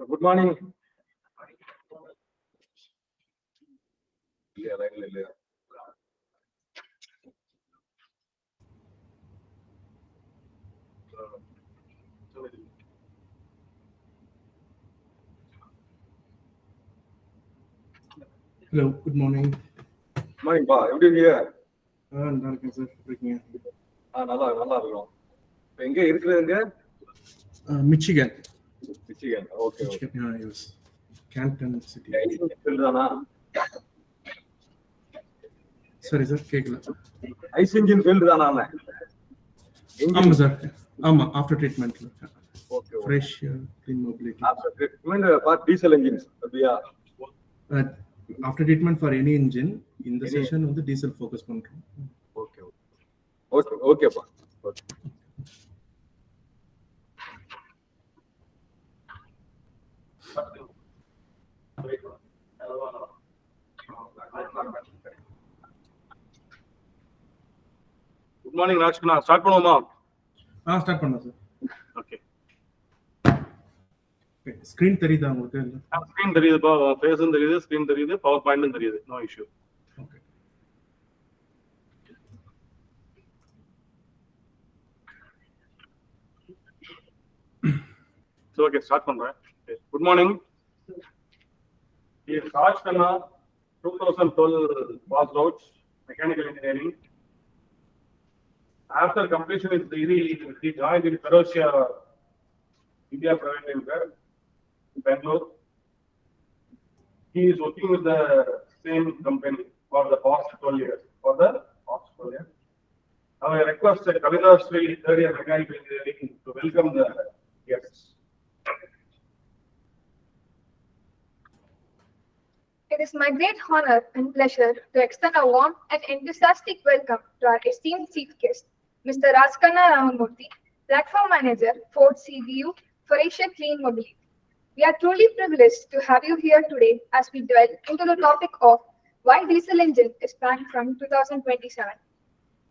Good morning. Hello, good morning. Morning, பா. எப்படி இருக்கீங்க? நல்லா இருக்கேன் சார். இருக்கீங்க? நல்லா இருக்கும். எங்க இருக்குதுங்க? Michigan. Michigan. Okay. Michigan. Yeah, yes. Canton City. தானா? Sorry sir, கேக்கல. ஐஸ் இன்ஜின் ஃபீல்ட் தானா? ஆமா சார். ஆமா, after treatment. Okay. Fresh clean mobility. After treatment for diesel engines. அப்படியா? After treatment for any engine, in the session வந்து diesel focus பண்றோம். Okay. Okay. Okay பா. Okay. Good morning, Rajkanna. Start பண்ணுவோமா? Start பண்ணலாம் sir. Okay. Screen தெரியுதா உங்களுக்கு? Screen தெரியுதுப்பா, ஃபேஸும் தெரியுது, screen தெரியுது, பவர் பாயிண்ட்டும் தெரியுது. No issue. Okay. So okay, start பண்றேன். Good morning. He is Rajkanna, 2012 passed out, mechanical engineering. After completion of his degree, he joined in Ferocia India Private Limited in Bangalore. He is working with the same company for the past 12 years. Now I request Kavita Sri, third year mechanical engineering, to welcome the guests. It is my great honor and pleasure to extend a warm and enthusiastic welcome to our esteemed chief guest, Mr.R.Rajkanna, Platform Manager, Ford CBU for Asia Clean Mobility. We are truly privileged to have you here today as we delve into the topic of why diesel engine is banned from 2027.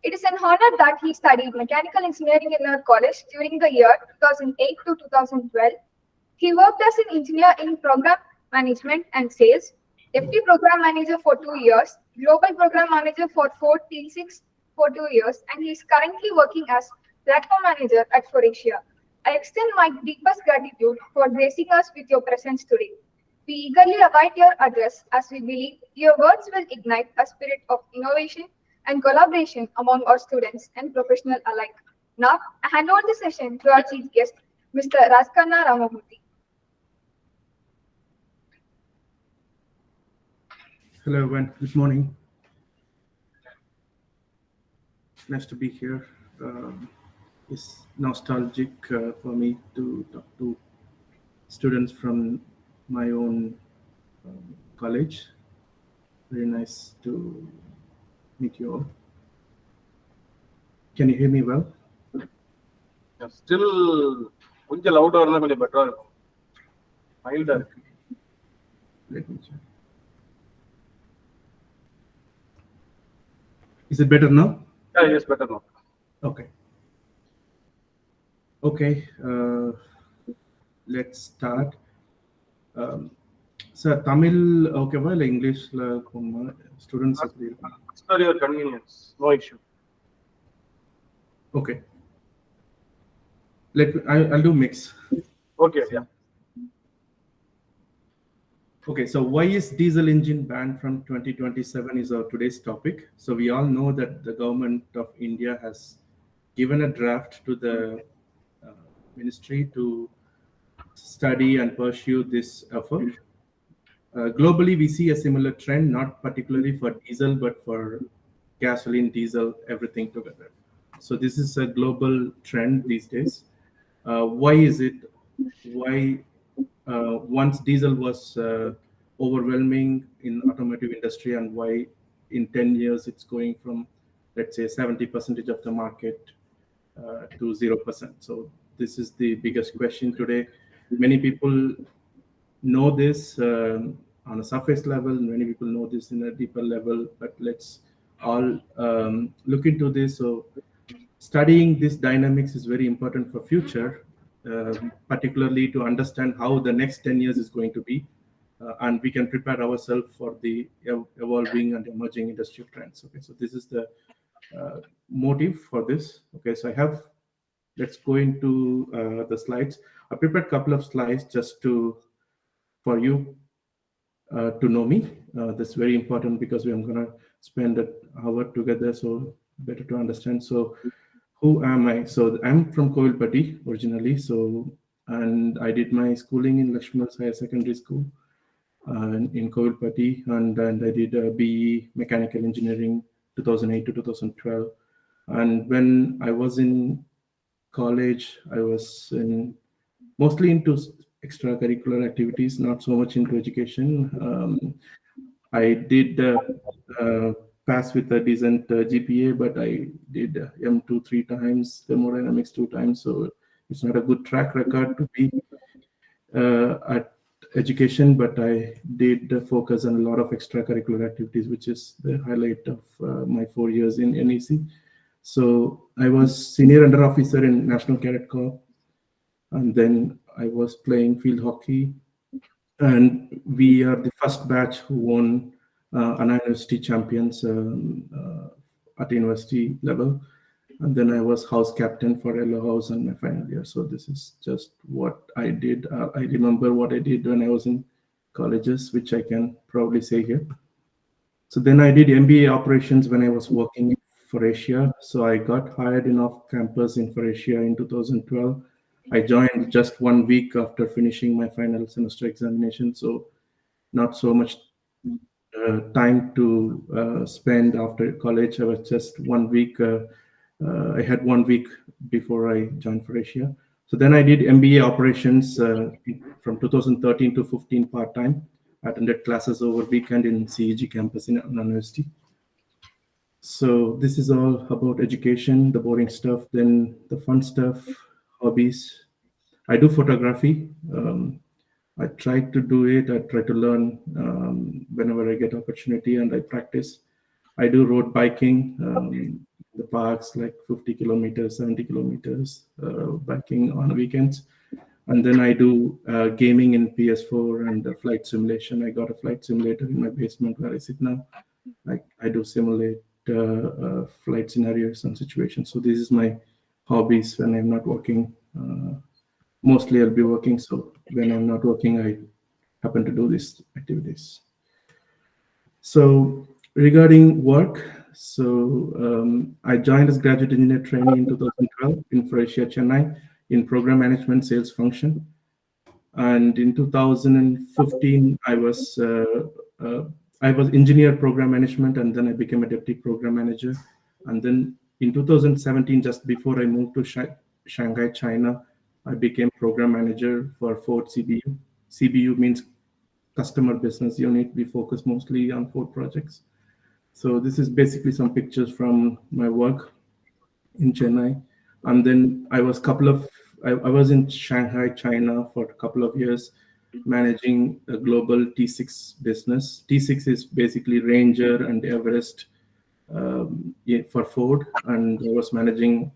It is an honor that he studied mechanical engineering in our college during the year 2008 to 2012. He worked as an engineer in program management and sales, Deputy Program Manager for 2 years, Global Program Manager for Ford T6 for 2 years, and he is currently working as Platform Manager at Ford Asia. I extend my deepest gratitude for gracing us with your presence today. We eagerly await your address as we believe your words will ignite a spirit of innovation and collaboration among our students and professionals alike. Now, I hand over the session to our chief guest, Mr. Rajkanna Ramamurthy. Hello everyone, good morning. Nice to be here. It's nostalgic for me to talk to students from my own college. Very nice to meet you all. Can you hear me well? Still கொஞ்சம் லவுடா இருந்தா கொஞ்சம் பெட்டரா இருக்கும். மைல்டா இருக்கு. Let me check. Is it better now? Yeah, yes, better now. Okay. Okay, let's start. Sir, Tamil okay ba illa English la students For your convenience, no issue. Okay. I'll do mix. Okay, yeah. Okay, so why is diesel engine banned from 2027 is our today's topic. So we all know that the government of India has given a draft to the ministry to study and pursue this effort. Globally, we see a similar trend, not particularly for diesel, but for gasoline, diesel, everything together. So this is a global trend these days. Why is it? Why once diesel was overwhelming in automotive industry, and why in 10 years it's going from, let's say, 70% of the market to 0%. So this is the biggest question today. Many people know this on a surface level, many people know this in a deeper level, but let's all look into this. So studying this dynamics is very important for future, particularly to understand how the next 10 years is going to be, and we can prepare ourselves for the evolving and emerging industrial trends. Okay, so this is the motive for this. Okay, so let's go into the slides. I prepared a couple of slides just for you to know me. That's very important because I'm going to spend an hour together, so better to understand. So who am I? So I'm from Kovilpatti originally. And I did my schooling in Lakshman's Higher Secondary School in Kovilpatti, and I did BE Mechanical Engineering 2008 to 2012. And when I was in college, I was mostly into extracurricular activities, not so much into education. I did uh, pass with a decent GPA, but I did M2 3 times, thermodynamics 2 times. So it's not a good track record to be at education, but I did focus on a lot of extracurricular activities, which is the highlight of my 4 years in NEC. So I was senior under officer in National Cadet Corps, and then I was playing field hockey, and we are the first batch who won Anna University champions at university level. And then I was house captain for Yellow House in my final year. So this is just what I did. I remember what I did when I was in colleges, which I can probably say here. So then I did MBA operations when I was working for Asia. So I got hired in off campus in for Asia in 2012. I joined just 1 week after finishing my final semester examination. So not so much time to spend after college. I was just 1 week. I had 1 week before I joined for Asia. So then I did MBA operations from 2013 to 15 part time. Attended classes over weekend in CEG campus in Anna University. So this is all about education, the boring stuff. Then the fun stuff, hobbies. I do photography. I try to do it. I try to learn whenever I get opportunity, and I practice. I do road biking, the parks like 50 kilometers, 70 kilometers, biking on weekends. And then I do gaming in PS4 and flight simulation. I got a flight simulator in my basement where I sit now. I do simulate flight scenarios and situations. So this is my hobbies when I'm not working. Mostly I'll be working. So when I'm not working, I happen to do these activities. So regarding work, I joined as graduate engineer trainee in 2012 in Faurecia, Chennai, in program management sales function. And in 2015, I was engineer program management, and then I became a deputy program manager. And then in 2017, just before I moved to Shanghai, China, I became program manager for Ford CBU. CBU means customer business unit. We focus mostly on Ford projects. So this is basically some pictures from my work in Chennai. And then I was in Shanghai, China for a couple of years, managing a global T6 business. T6 is basically Ranger and Everest for Ford, and I was managing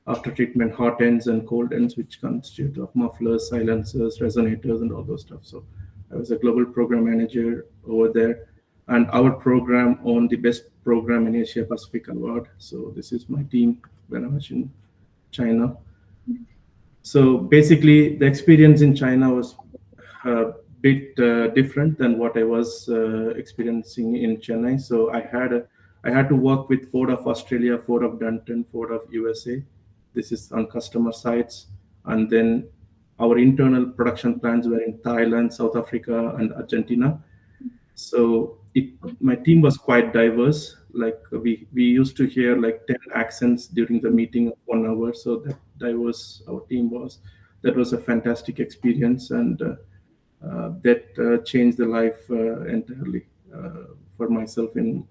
after treatment hot ends and cold ends, which constitute of mufflers, silencers, resonators, and all those stuff. So I was a global program manager over there, and our program won the best program in Asia Pacific award. So this is my team when I was in China. So basically, the experience in China was a bit different than what I was experiencing in Chennai. So I had to work with Ford of Australia, Ford of Dunton, Ford of USA. This is on customer sites, and then our internal production plants were in Thailand, South Africa, and Argentina. So my team was quite diverse. Like we used to hear like 10 accents during the meeting of 1 hour. So that diverse our team was. That was a fantastic experience, and that changed the life entirely for myself in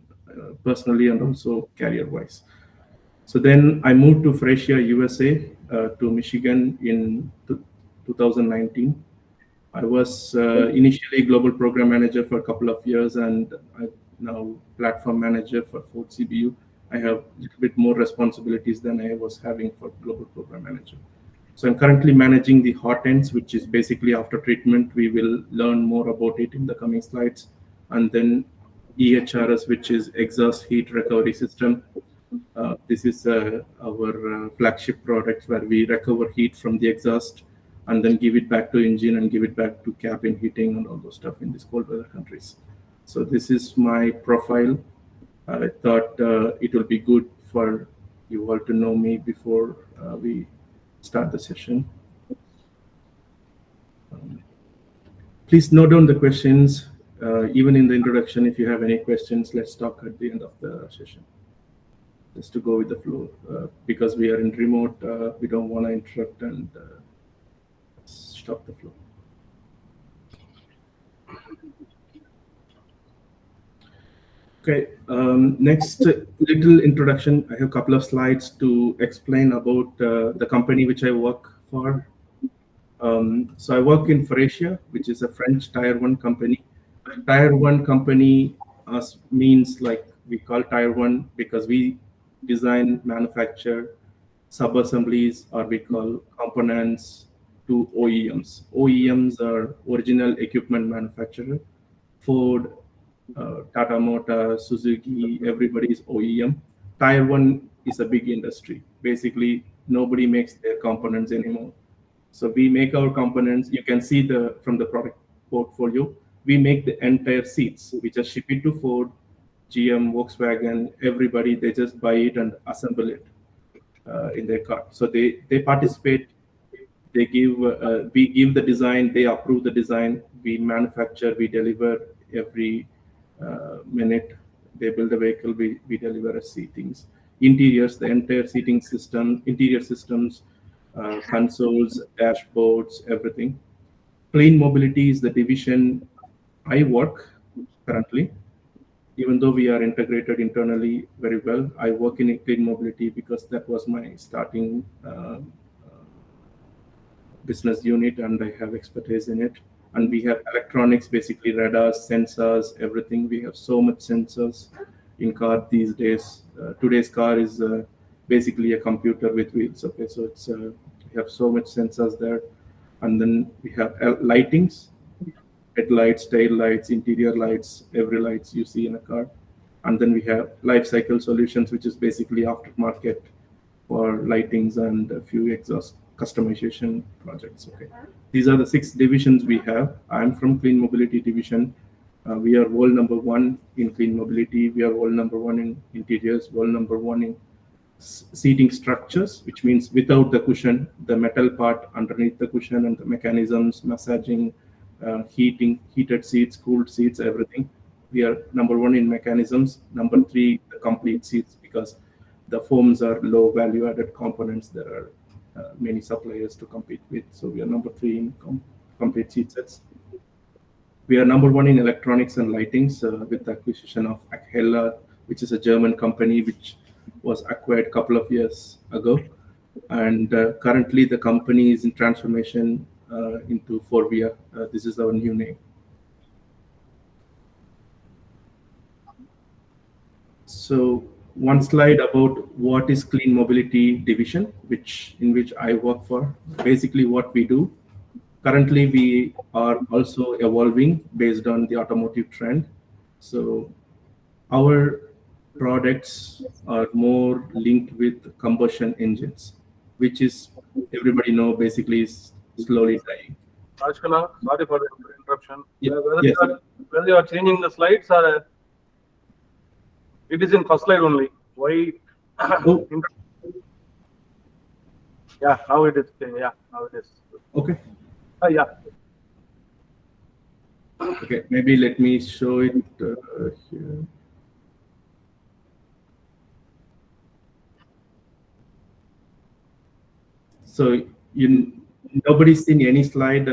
personally and also career-wise. So then I moved to Faurecia, USA, to Michigan in 2019. I was initially global program manager for a couple of years, and I'm now platform manager for Ford CBU. I have a little bit more responsibilities than I was having for global program manager. So I'm currently managing the hot ends, which is basically after treatment. We will learn more about it in the coming slides. And then EHRS, which is exhaust heat recovery system. This is our flagship product where we recover heat from the exhaust and then give it back to engine and give it back to cabin heating and all those stuff in these cold weather countries. So this is my profile. I thought it will be good for you all to know me before we start the session. Please note down the questions, even in the introduction. If you have any questions, let's talk at the end of the session. Just to go with the flow, because we are in remote, we don't want to interrupt and stop the flow. Okay, next little introduction. I have a couple of slides to explain about the company which I work for. So I work in Faurecia, which is a French Tier 1 company. Tier 1 company means like we call Tier 1 because we design, manufacture sub-assemblies, or we call components, to OEMs. OEMs are original equipment manufacturer. Ford, Tata Motors, Suzuki, everybody's OEM. Tier 1 is a big industry. Basically, nobody makes their components anymore. So we make our components. You can see from the product portfolio, we make the entire seats. We just ship it to Ford, GM, Volkswagen, everybody. They just buy it and assemble it in their car. So they participate. They give, we give the design, they approve the design, we manufacture, we deliver every minute. They build a vehicle, we deliver seatings. Interiors, the entire seating system, interior systems, consoles, dashboards, everything. Clean Mobility is the division I work currently. Even though we are integrated internally very well, I work in a Clean Mobility because that was my starting business unit, and I have expertise in it. And we have electronics, basically radars, sensors, everything. We have so much sensors in car these days. Today's car is basically a computer with wheels. Okay, so it's we have so much sensors there. And then we have lightings, headlights, tail lights, interior lights, every lights you see in a car. And then we have life cycle solutions, which is basically aftermarket for lightings and a few exhaust customization projects. Okay, these are the 6 divisions we have. I'm from Clean Mobility division. We are world number 1 in Clean Mobility. We are world number 1 in interiors, world number 1 in seating structures, which means without the cushion, the metal part underneath the cushion and the mechanisms, massaging, heated seats, cooled seats, everything. We are number 1 in mechanisms. Number 3, the complete seats, because the foams are low value added components. There are many suppliers to compete with. So we are number 3 in complete seat sets. We are number 1 in electronics and lightings with the acquisition of Hella, which is a German company which was acquired a couple of years ago. And currently the company is in transformation into Forvia. This is our new name. So one slide about what is Clean Mobility division, in which I work for. Basically what we do. Currently we are also evolving based on the automotive trend. So our products are more linked with combustion engines, which is, everybody know, basically is slowly dying. Rajkanna, sorry for the interruption. Yeah. Whether you are changing the slides or it is in first slide only. Why? Oh. Yeah, now it is. Yeah, now it is. Okay. Yeah. Okay, maybe let me show it here. So nobody's seen any slide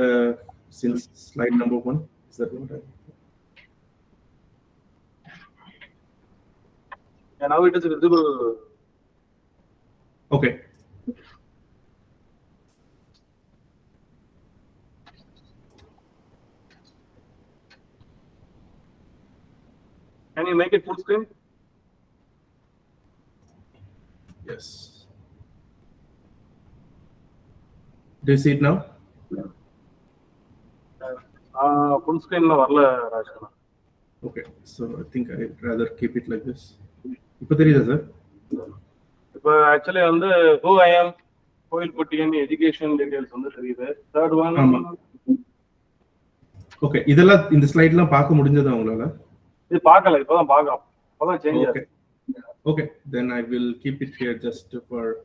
since slide number 1. Is that what Yeah, now it is visible. Okay. Can you make it full screen? Yes. Do you see it now? Full screen la varala, Rajkanna. Okay, so I think I'd rather keep it like this. Ipo theriyudha sir? Actually who I am, kovilpatti and education details vandu theriyudha. Third one. Okay, idella இந்த ஸ்லைட்லாம் பார்க்க முடிஞ்சதா உங்களால? இது பார்க்கல, இப்போதான் பார்க்கலாம். இப்போதான் change ஆகுது. Okay, then I will keep it here just for a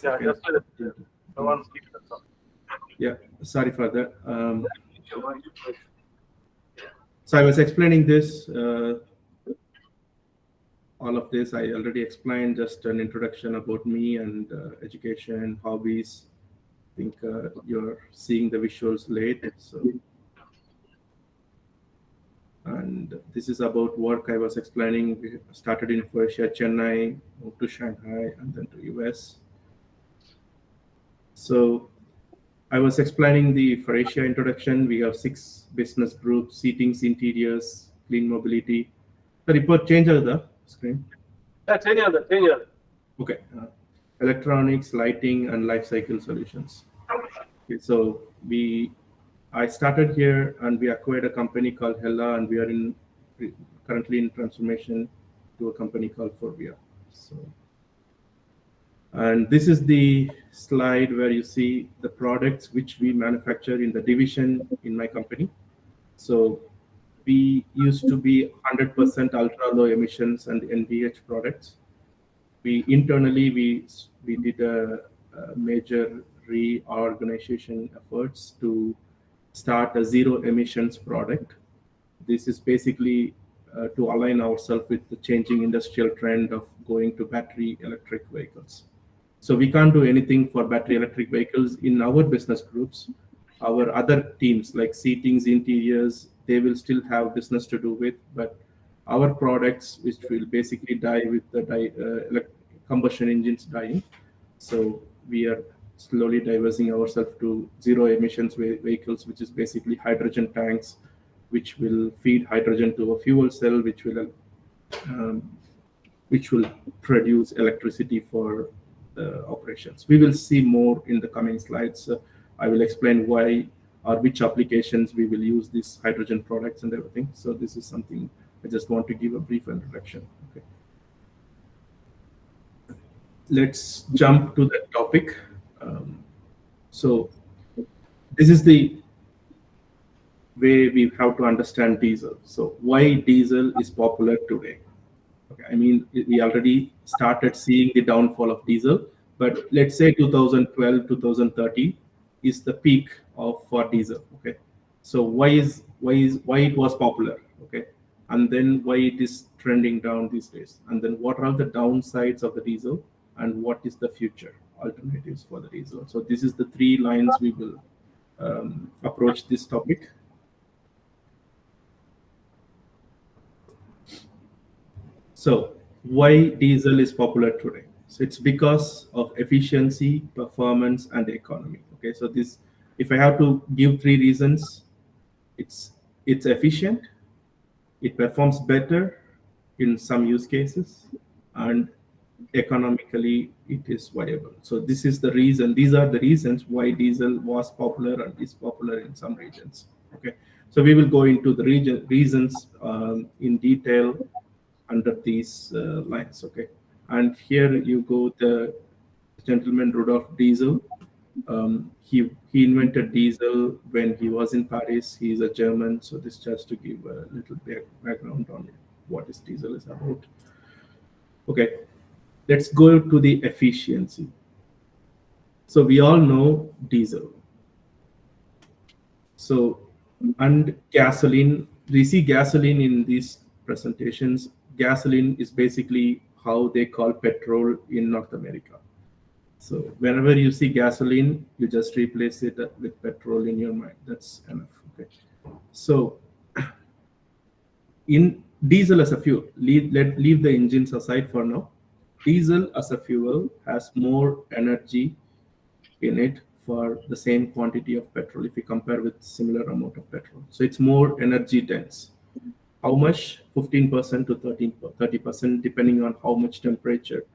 Yeah, second. just I want to keep it. That's all. Yeah, sorry for that. So I was explaining this, all of this. I already explained just an introduction about me and education, hobbies. I think you're seeing the visuals late. So, and this is about work I was explaining. We started in Croatia, Chennai, moved to Shanghai, and then to US. So I was explaining the Faurecia introduction. We have 6 business groups: seatings, interiors, clean mobility. The report change the screen. Yeah, change. Okay. Electronics, lighting, and life cycle solutions. Okay, so I started here, and we acquired a company called Hella, and we are currently in transformation to a company called Forvia. So, and this is the slide where you see the products which we manufacture in the division in my company. So we used to be 100% ultra low emissions and NVH products. We internally we did a major reorganization efforts to start a zero emissions product. This is basically to align ourselves with the changing industrial trend of going to battery electric vehicles. So we can't do anything for battery electric vehicles in our business groups. Our other teams like seatings, interiors, they will still have business to do with, but our products, which will basically die with the combustion engines dying. So we are slowly diversing ourselves to zero emissions vehicles, which is basically hydrogen tanks, which will feed hydrogen to a fuel cell, um, which will produce electricity for the operations. We will see more in the coming slides. I will explain why or which applications we will use these hydrogen products and everything. So this is something I just want to give a brief introduction. Okay. Let's jump to the topic. So this is the way we have to understand diesel. So why diesel is popular today? Okay, I mean, we already started seeing the downfall of diesel, but let's say 2012, 2030 is the peak for diesel. Okay, so why it was popular? Okay, and then why it is trending down these days, and then what are the downsides of the diesel, and what is the future alternatives for the diesel? So this is the 3 lines we will approach this topic. So why diesel is popular today? So it's because of efficiency, performance, and economy. Okay, so this, if I have to give 3 reasons, it's efficient, it performs better in some use cases, and economically it is viable. So this is the reason. These are the reasons why diesel was popular and is popular in some regions. Okay, so we will go into the reasons in detail under these lines. Okay, and here you go, the gentleman Rudolf Diesel. He invented diesel when he was in Paris. He's a German, so this just to give a little background on what is diesel is about. Okay, let's go to the efficiency. So we all know diesel. So, and gasoline, we see gasoline in these presentations. Gasoline is basically how they call petrol in North America. So whenever you see gasoline, you just replace it with petrol in your mind. That's enough. Okay. So in diesel as a fuel, leave the engines aside for now. Diesel as a fuel has more energy in it for the same quantity of petrol if you compare with similar amount of petrol. So it's more energy dense. How much? 15% to 30%, depending on how much temperature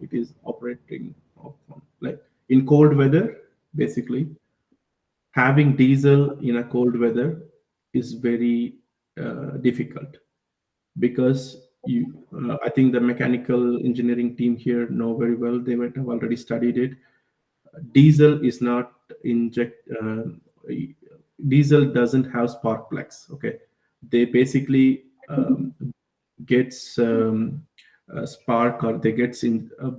it is operating on. Like in cold weather, basically, having diesel in a cold weather is very difficult, because I think the mechanical engineering team here know very well. They might have already studied it. Diesel is not diesel doesn't have spark plugs. Okay, they basically gets spark, or they gets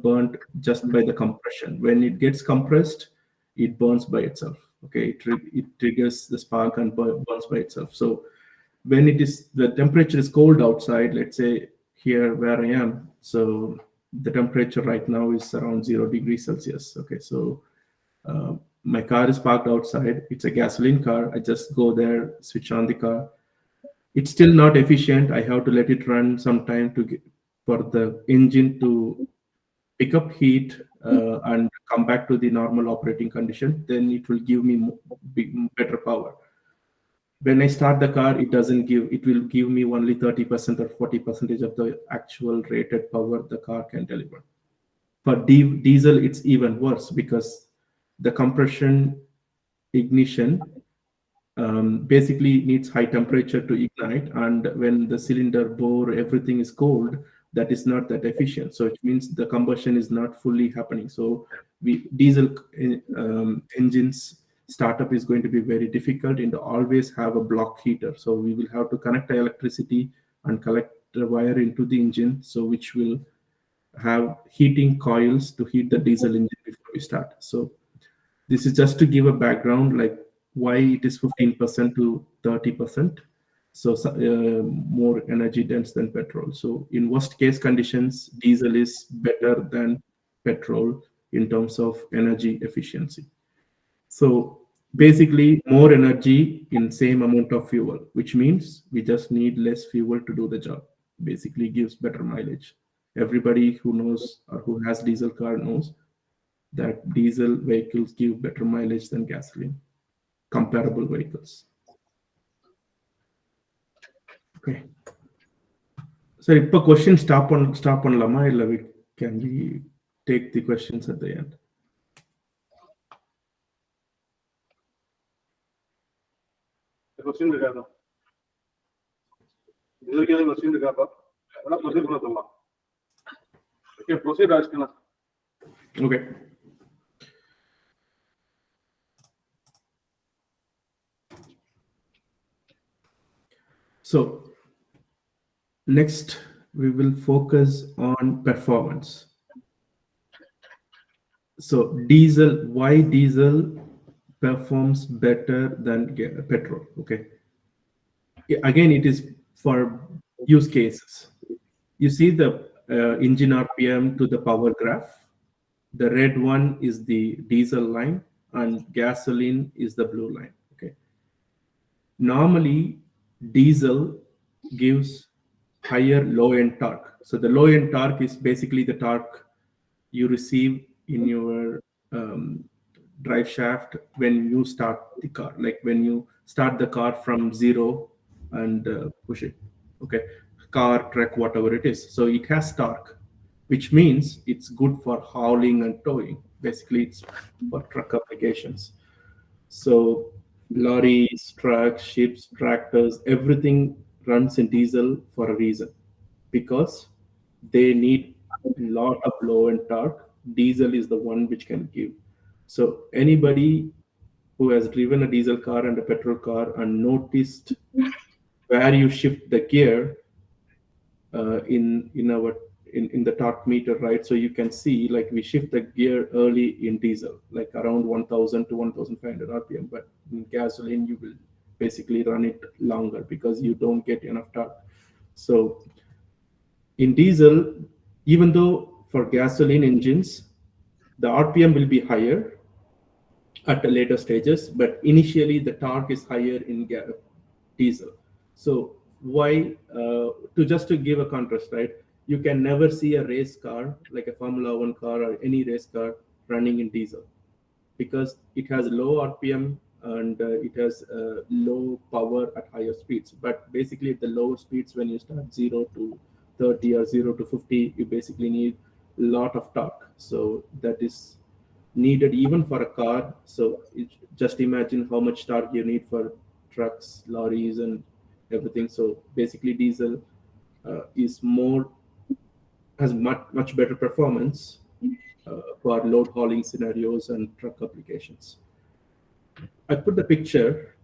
burnt just by the compression. When it gets compressed, it burns by itself. Okay, it triggers the spark and burns by itself. So when the temperature is cold outside, let's say here where I am, so the temperature right now is around 0 degrees Celsius. Okay, so my car is parked outside. It's a gasoline car. I just go there, switch on the car. It's still not efficient. I have to let it run some time for the engine to pick up heat and come back to the normal operating condition. Then it will give me better power. When I start the car, it will give me only 30% or 40% of the actual rated power the car can deliver. For diesel, it's even worse because the compression ignition basically needs high temperature to ignite, and when the cylinder bore everything is cold, that is not that efficient. So it means the combustion is not fully happening. So diesel engines startup is going to be very difficult, and always have a block heater. So we will have to connect electricity and collect the wire into the engine, so which will have heating coils to heat the diesel engine before we start. So this is just to give a background, like why it is 15% to 30%. So more energy dense than petrol. So in worst case conditions, diesel is better than petrol in terms of energy efficiency. So basically more energy in same amount of fuel, which means we just need less fuel to do the job. Basically gives better mileage. Everybody who knows or who has diesel car knows that diesel vehicles give better mileage than gasoline, comparable vehicles. Okay. So if a question stop on Lama, can we take the questions at the end? The question regarding question regarding okay, proceed, Rajkanna. Okay. So next we will focus on performance. So why diesel performs better than petrol? Okay. Again, it is for use cases. You see the engine RPM to the power graph. The red one is the diesel line and gasoline is the blue line. Okay. Normally, diesel gives higher low-end torque. So the low-end torque is basically the torque you receive in your drive shaft when you start the car, like when you start the car from zero and push it. Okay, car, truck, whatever it is. So it has torque, which means it's good for hauling and towing. Basically, it's for truck applications. So lorries, trucks, ships, tractors, everything runs in diesel for a reason, because they need a lot of low end torque. Diesel is the one which can give. So anybody who has driven a diesel car and a petrol car and noticed where you shift the gear in the torque meter, right? So you can see, like, we shift the gear early in diesel, like around 1000 to 1500 rpm, but in gasoline you will basically run it longer because you don't get enough torque. So in diesel, even though for gasoline engines the rpm will be higher at the later stages, but initially the torque is higher in diesel. So why? To give a contrast, right? You can never see a race car like a Formula One car or any race car running in diesel, because it has low RPM and it has low power at higher speeds. But basically, at the lower speeds, when you start 0 to 30 or 0 to 50, you basically need a lot of torque. So that is needed even for a car. So just imagine how much torque you need for trucks, lorries, and everything. So basically, diesel has much better performance for load hauling scenarios and truck applications. I put the picture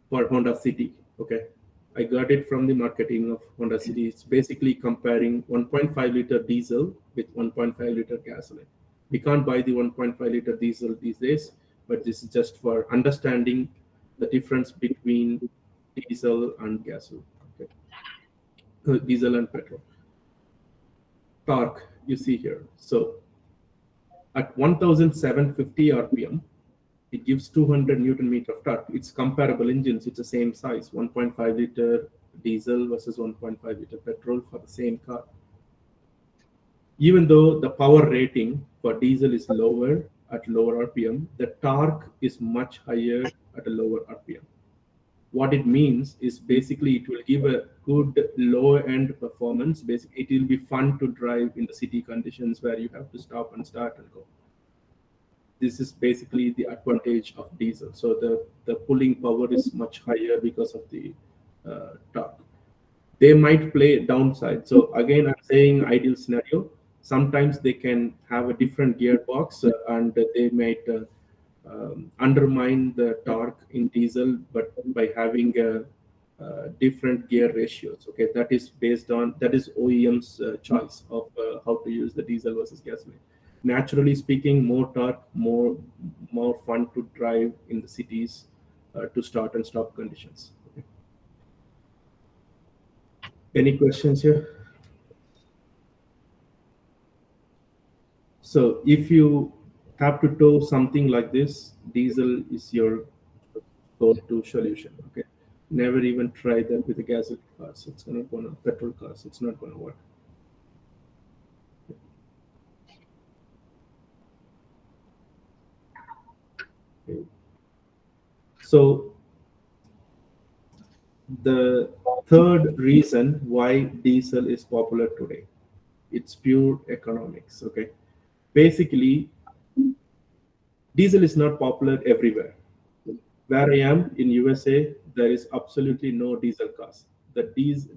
for Honda City. Okay, I got it from the marketing of Honda City. It's basically comparing 1.5 liter diesel with 1.5 liter gasoline. We can't buy the 1.5 liter diesel these days, but this is just for understanding the difference between diesel and gasoline. Okay. Diesel and petrol. Torque, you see here. So at 1750 RPM, it gives 200 Newton meter of torque. It's comparable engines. It's the same size, 1.5 liter diesel versus 1.5 liter petrol for the same car. Even though the power rating for diesel is lower at lower RPM, the torque is much higher at a lower RPM. What it means is basically it will give a good low end performance. Basically, it will be fun to drive in the city conditions where you have to stop and start and go. This is basically the advantage of diesel. So the pulling power is much higher because of the torque. They might play downside. So again, I'm saying ideal scenario. Sometimes they can have a different gearbox and they might undermine the torque in diesel, but by having different gear ratios. Okay, that is OEM's choice of how to use the diesel versus gasoline. Naturally speaking, more torque, more fun to drive in the cities to start and stop conditions. Okay. Any questions here? So if you have to tow something like this, diesel is your go-to solution. Okay, never even try that with a gasoline cars. It's not going to petrol cars. It's not going to work. Okay. So the third reason why diesel is popular today, it's pure economics. Okay, basically, diesel is not popular everywhere. Where I am in USA, there is absolutely no diesel cars. The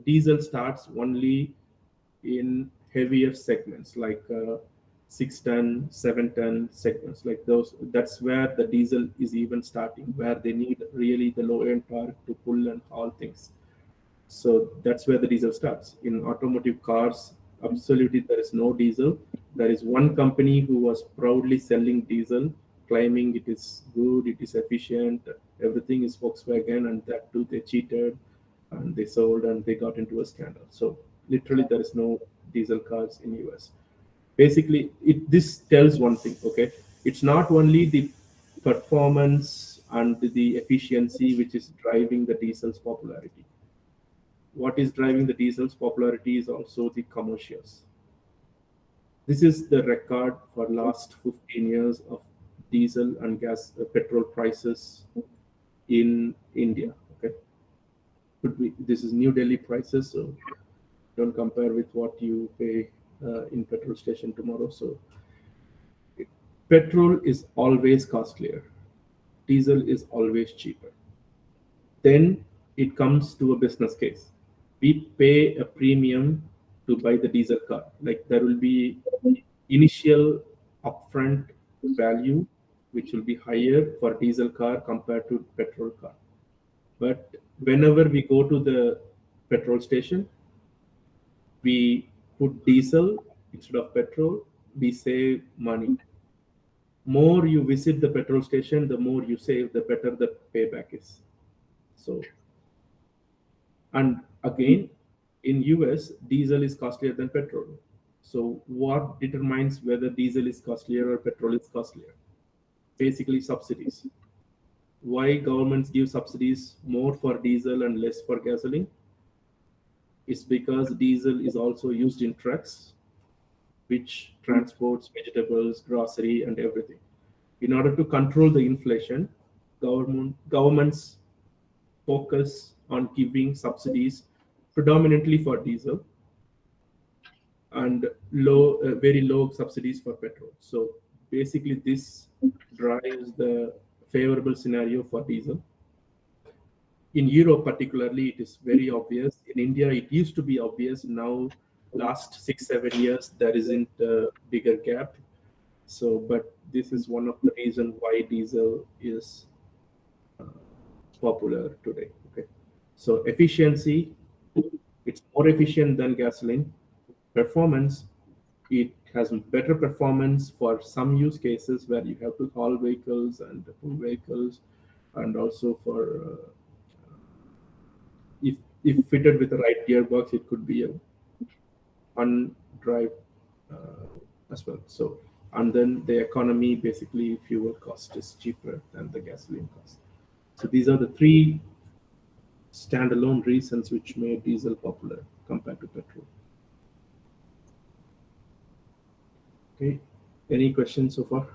diesel starts only in heavier segments like 6-ton, 7-ton segments like those. That's where the diesel is even starting, where they need really the low end torque to pull and haul things. So that's where the diesel starts. In automotive cars, absolutely there is no diesel. There is one company who was proudly selling diesel, claiming it is good, it is efficient, everything is Volkswagen, and that too they cheated and they sold and they got into a scandal. So literally there is no diesel cars in US. Basically, this tells one thing, okay? It's not only the performance and the efficiency which is driving the diesel's popularity. What is driving the diesel's popularity is also the commercials. This is the record for last 15 years of diesel and petrol prices in India. Okay, this is New Delhi prices, so don't compare with what you pay in petrol station tomorrow. So petrol is always costlier, diesel is always cheaper. Then it comes to a business case. We pay a premium to buy the diesel car. Like there will be initial upfront value, which will be higher for diesel car compared to petrol car. But whenever we go to the petrol station, we put diesel instead of petrol, we save money. More you visit the petrol station, the more you save, the better the payback is. So, and again, in US, diesel is costlier than petrol. So what determines whether diesel is costlier or petrol is costlier? Basically subsidies. Why governments give subsidies more for diesel and less for gasoline? It's because diesel is also used in trucks, which transports vegetables, grocery, and everything. In order to control the inflation, governments focus on giving subsidies predominantly for diesel and very low subsidies for petrol. So basically this drives the favorable scenario for diesel. In Europe particularly, it is very obvious. In India, it used to be obvious. Now, last 6-7 years, there isn't a bigger gap. So, but this is one of the reasons why diesel is popular today. Okay. So efficiency, it's more efficient than gasoline. Performance, it has better performance for some use cases where you have to haul vehicles and pull vehicles, and also for if fitted with the right gearbox, it could be a fun drive as well. So, and then the economy, basically fuel cost is cheaper than the gasoline cost. So these are the three standalone reasons which made diesel popular compared to petrol. Okay, any questions so far?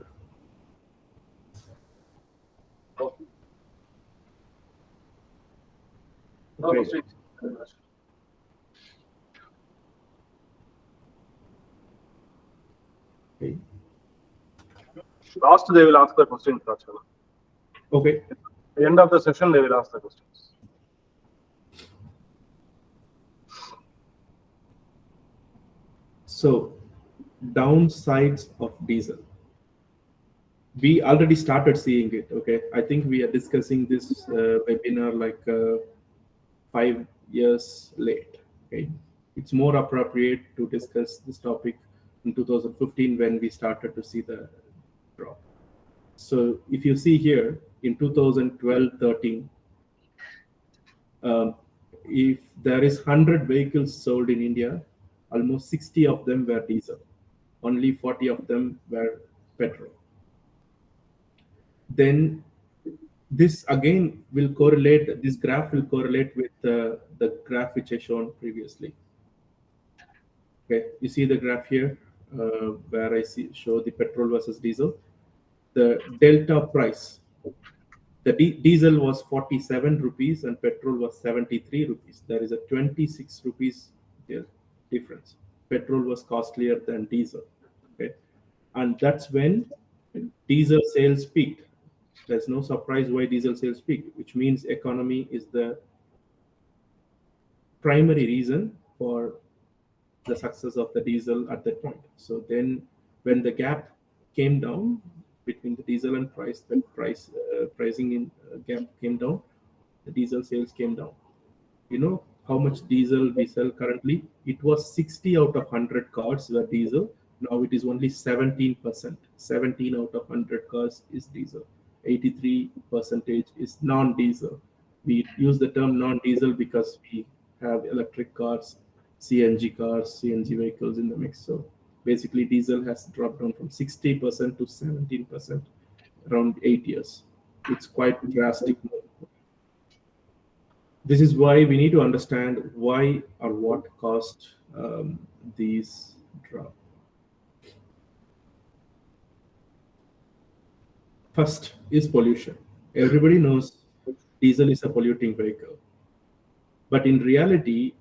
Okay. Okay. Last, they will ask the questions, Rajkanna. Okay. At the end of the session, they will ask the questions. So, downsides of diesel. We already started seeing it. Okay, I think we are discussing this webinar like 5 years late. Okay, it's more appropriate to discuss this topic in 2015 when we started to see the drop. So if you see here in 2012-13, if there is 100 vehicles sold in India, almost 60 of them were diesel. Only 40 of them were petrol. Then this again will correlate, this graph will correlate with the graph which I shown previously. Okay, you see the graph here where I show the petrol versus diesel. The delta price, the diesel was 47 rupees and petrol was 73 rupees. There is a 26 rupees difference. Petrol was costlier than diesel. Okay, and that's when diesel sales peaked. There's no surprise why diesel sales peaked, which means economy is the primary reason for the success of the diesel at that point. So then when the gap came down between the diesel and price, the pricing in gap came down, the diesel sales came down. You know how much diesel we sell currently? It was 60 out of 100 cars were diesel. Now it is only 17%. 17 out of 100 cars is diesel. 83% is non-diesel. We use the term non-diesel because we have electric cars, CNG cars, CNG vehicles in the mix. So basically diesel has dropped down from 60% to 17% around 8 years. It's quite drastic. This is why we need to understand why or what caused these drop. First is pollution. Everybody knows diesel is a polluting vehicle. But in reality,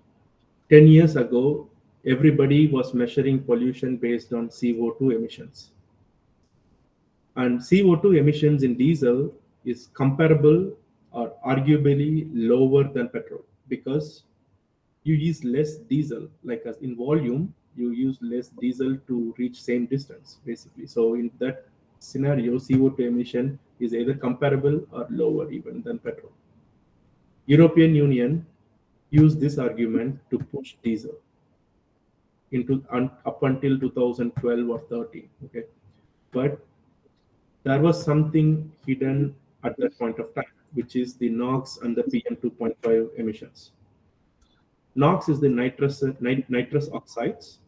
10 years ago, everybody was measuring pollution based on CO2 emissions. And CO2 emissions in diesel is comparable or arguably lower than petrol because you use less diesel, like as in volume, you use less diesel to reach same distance, basically. So in that scenario, CO2 emission is either comparable or lower even than petrol. European Union used this argument to push diesel into up until 2012 or 13. Okay, but there was something hidden at that point of time, which is the NOx and the PM 2.5 emissions. NOx is the nitrous oxides,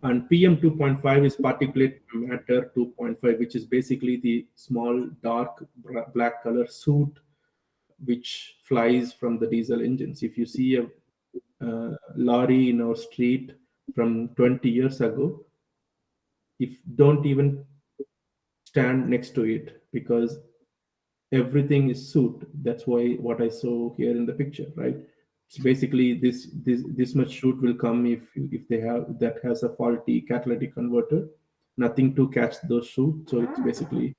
and PM 2.5 is particulate matter 2.5, which is basically the small dark black color soot which flies from the diesel engines. If you see a lorry in our street from 20 years ago, if don't even stand next to it because everything is soot. That's why what I saw here in the picture, right? So basically this much soot will come if they have that has a faulty catalytic converter, nothing to catch those soot. So it's basically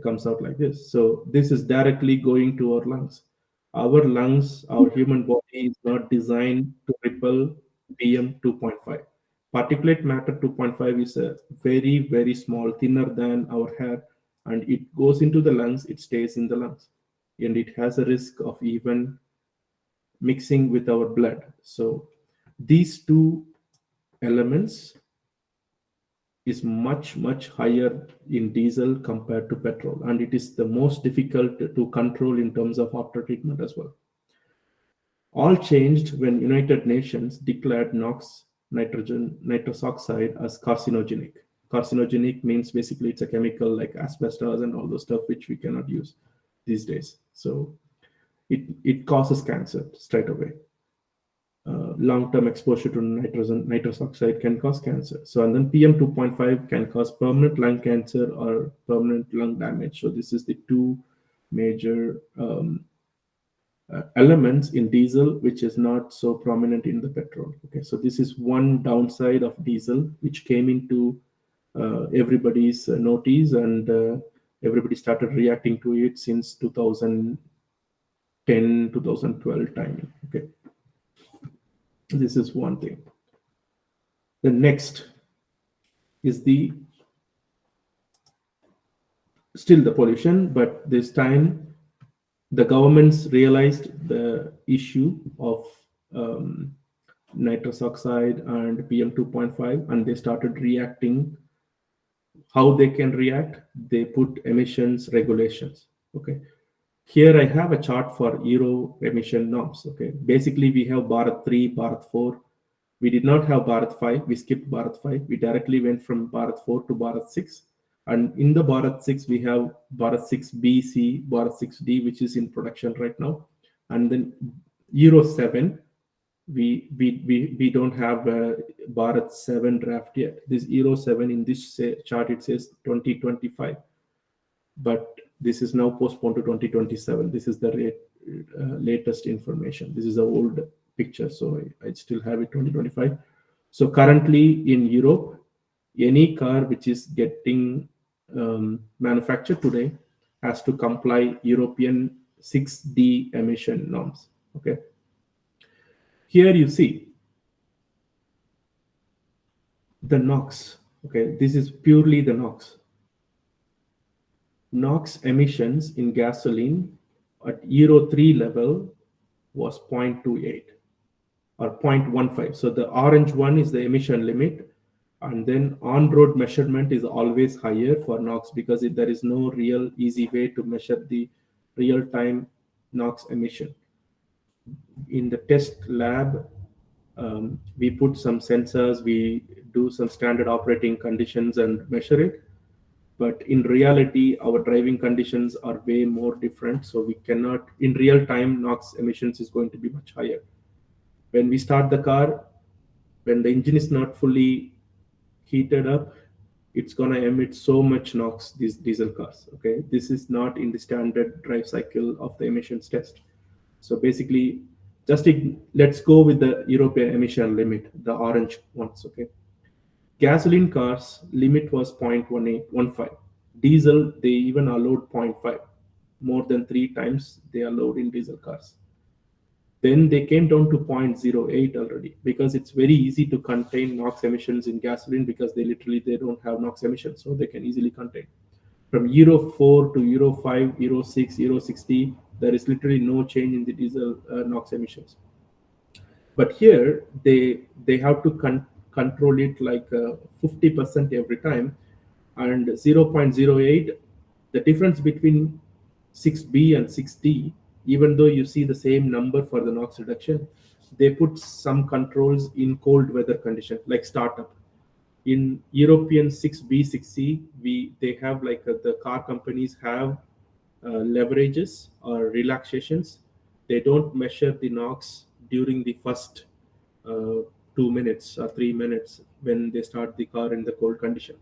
comes out like this. So this is directly going to our lungs. Our lungs, our human body is not designed to repel PM 2.5. Particulate matter 2.5 is a very, very small, thinner than our hair, and it goes into the lungs, it stays in the lungs. And it has a risk of even mixing with our blood. So these two elements is much higher in diesel compared to petrol, and it is the most difficult to control in terms of after treatment as well. All changed when United Nations declared nitrous oxide as carcinogenic. Carcinogenic means basically it's a chemical like asbestos and all those stuff which we cannot use these days. So it causes cancer straight away. Long-term exposure to nitrous oxide can cause cancer. So, and then PM 2.5 can cause permanent lung cancer or permanent lung damage. So this is the two major elements in diesel, which is not so prominent in the petrol. Okay, so this is one downside of diesel, which came into everybody's notice, and everybody started reacting to it since 2010, 2012 timing. Okay. This is one thing. The next is still the pollution, but this time the governments realized the issue of nitrous oxide and PM 2.5, and they started reacting. How they can react? They put emissions regulations. Okay. Here I have a chart for Euro emission norms. Okay. Basically, we have Bharat 3, Bharat 4. We did not have Bharat 5. We skipped Bharat 5. We directly went from Bharat 4 to Bharat 6. And in the Bharat 6, we have Bharat 6B, C, Bharat 6D, which is in production right now. And then Euro 7, we don't have Bharat 7 draft yet. This Euro 7 in this chart, it says 2025. But this is now postponed to 2027. This is the latest information. This is the old picture, so I still have it 2025. So currently in Europe, any car which is getting manufactured today has to comply European 6D emission norms. Okay. Here you see the NOx. Okay, this is purely the NOx. NOx emissions in gasoline at Euro 3 level was 0.28 or 0.15. So the orange one is the emission limit, and then on-road measurement is always higher for NOx because there is no real easy way to measure the real-time NOx emission. In the test lab, we put some sensors, we do some standard operating conditions and measure it. But in reality, our driving conditions are way more different. So we cannot, in real time, NOx emissions is going to be much higher. When we start the car, when the engine is not fully heated up, it's going to emit so much NOx, these diesel cars. Okay, this is not in the standard drive cycle of the emissions test. So basically, let's go with the European emission limit, the orange ones. Okay. Gasoline cars limit was 0.15. Diesel, they even allowed 0.5, more than 3 times they allowed in diesel cars. Then they came down to 0.08 already, because it's very easy to contain NOx emissions in gasoline because they don't have NOx emissions, so they can easily contain. From Euro 4 to Euro 5, Euro 6, Euro 60, there is literally no change in the diesel NOx emissions. But here they have to control it like 50% every time, and 0.08, the difference between 6B and 6D, even though you see the same number for the NOx reduction, they put some controls in cold weather conditions like startup. In European 6B, 6C, they have like the car companies have leverages or relaxations. They don't measure the NOx during the first 2 minutes or 3 minutes when they start the car in the cold condition.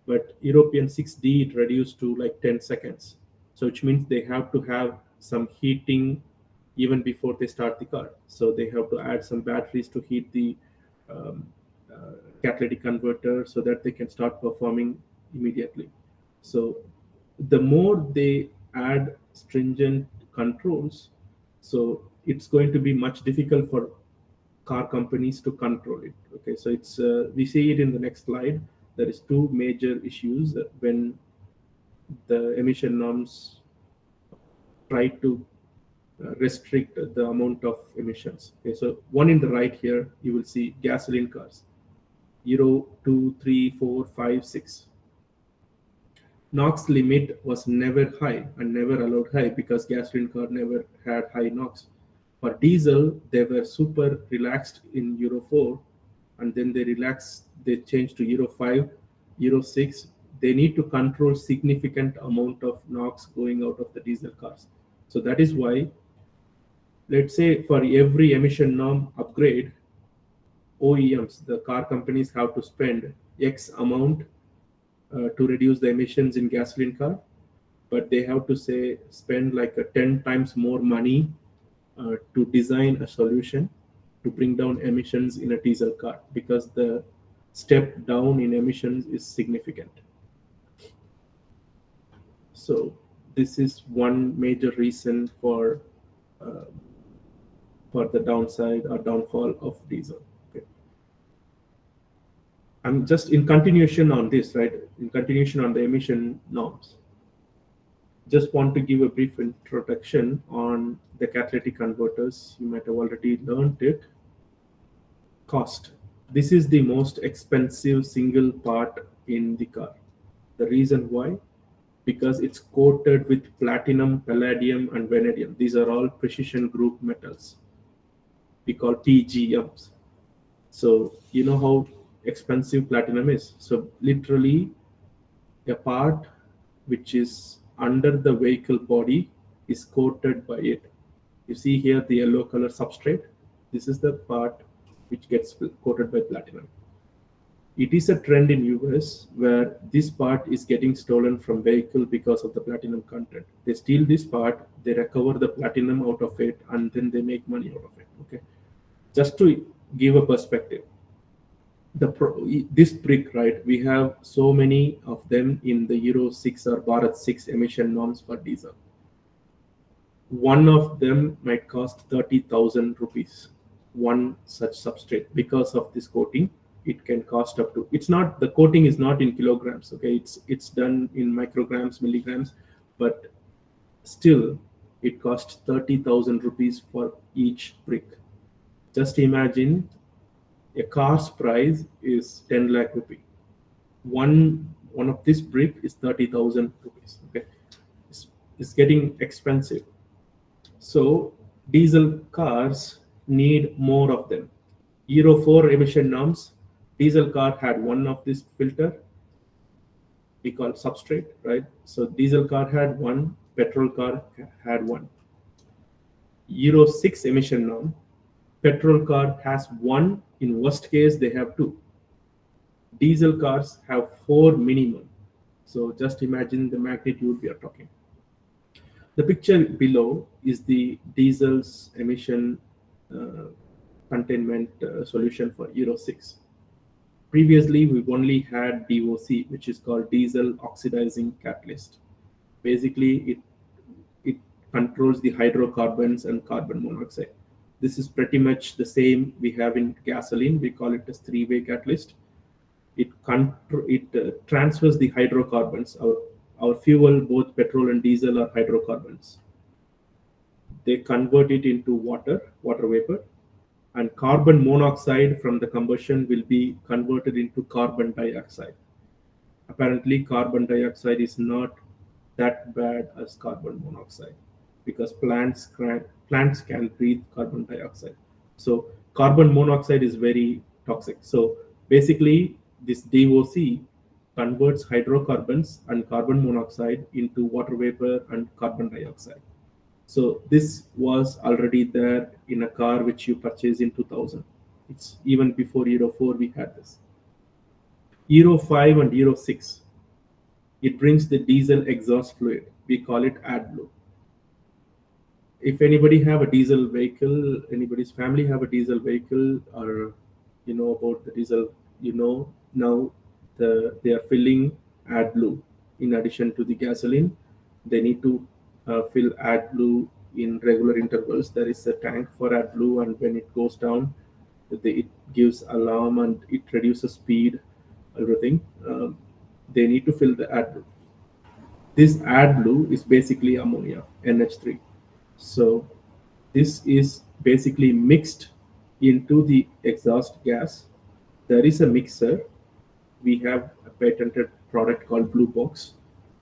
But European 6D, it reduced to like 10 seconds. So which means they have to have some heating even before they start the car. So they have to add some batteries to heat the catalytic converter so that they can start performing immediately. So the more they add stringent controls, so it's going to be much difficult for car companies to control it. Okay, so it's we see it in the next slide. There is 2 major issues when the emission norms try to restrict the amount of emissions. Okay, so one in the right here, you will see gasoline cars, Euro 2, 3, 4, 5, 6. NOx limit was never high and never allowed high because gasoline car never had high NOx. For diesel, they were super relaxed in Euro 4, and then they changed to Euro 5, Euro 6. They need to control significant amount of NOx going out of the diesel cars. So that is why, let's say for every emission norm upgrade, OEMs, the car companies have to spend X amount to reduce the emissions in gasoline car, but they have to spend like 10 times more money to design a solution to bring down emissions in a diesel car, because the step down in emissions is significant. So this is one major reason for the downside or downfall of diesel. Okay. I'm just in continuation on this, right? In continuation on the emission norms. Just want to give a brief introduction on the catalytic converters. You might have already learned it. Cost. This is the most expensive single part in the car. The reason why? Because it's coated with platinum, palladium, and vanadium. These are all precision group metals. We call PGMs. So you know how expensive platinum is. So literally a part which is under the vehicle body is coated by it. You see here the yellow color substrate. This is the part which gets coated by platinum. It is a trend in US where this part is getting stolen from vehicle because of the platinum content. They steal this part, they recover the platinum out of it, and then they make money out of it. Okay, just to give a perspective, this brick, right? We have so many of them in the Euro 6 or Bharat 6 emission norms for diesel. One of them might cost 30,000 rupees. One such substrate, because of this coating, it can cost up to. It's not, the coating is not in kilograms. Okay, it's done in micrograms, milligrams, but still it costs 30,000 rupees for each brick. Just imagine a car's price is 10 lakh rupee. One of this brick is 30,000 rupees. Okay, it's getting expensive. So diesel cars need more of them. Euro 4 emission norms, diesel car had one of this filter, we call substrate, right? So diesel car had one, petrol car had one. Euro 6 emission norm, petrol car has one, in worst case they have two. Diesel cars have 4 minimum. So just imagine the magnitude we are talking. The picture below is the diesel's emission containment solution for Euro 6. Previously, we've only had DOC, which is called diesel oxidizing catalyst. Basically, it controls the hydrocarbons and carbon monoxide. This is pretty much the same we have in gasoline. We call it as three-way catalyst. It transfers the hydrocarbons. Our fuel, both petrol and diesel, are hydrocarbons. They convert it into water vapor, and carbon monoxide from the combustion will be converted into carbon dioxide. Apparently, carbon dioxide is not that bad as carbon monoxide, because plants can breathe carbon dioxide. So carbon monoxide is very toxic. So basically, this DOC converts hydrocarbons and carbon monoxide into water vapor and carbon dioxide. So this was already there in a car which you purchased in 2000. It's even before Euro 4 we had this. Euro 5 and Euro 6, it brings the diesel exhaust fluid. We call it AdBlue. If anybody have a diesel vehicle, anybody's family have a diesel vehicle, or you know about the diesel, you know now they are filling AdBlue in addition to the gasoline. They need to fill AdBlue in regular intervals. There is a tank for AdBlue, and when it goes down, it gives alarm and it reduces speed, everything. They need to fill the AdBlue. This AdBlue is basically ammonia, NH3. So This is basically mixed into the exhaust gas. There is a mixer. We have a patented product called Blue Box.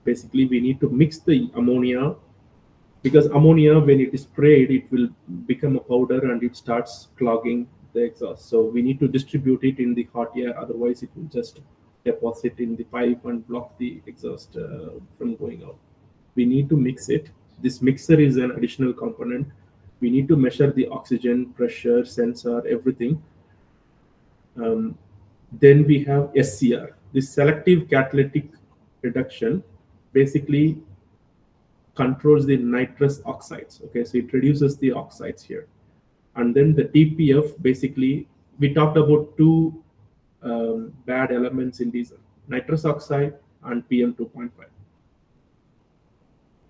Basically, we need to mix the ammonia, because ammonia, when it is sprayed, it will become a powder and it starts clogging the exhaust. So we need to distribute it in the hot air, otherwise it will just deposit in the pipe and block the exhaust from going out. We need to mix it. This mixer is an additional component. We need to measure the oxygen, pressure, sensor, everything. Then we have SCR, this selective catalytic reduction, basically controls the nitrous oxides. Okay, so it reduces the oxides here. And then the TPF, basically, we talked about two bad elements in diesel: nitrous oxide and PM2.5.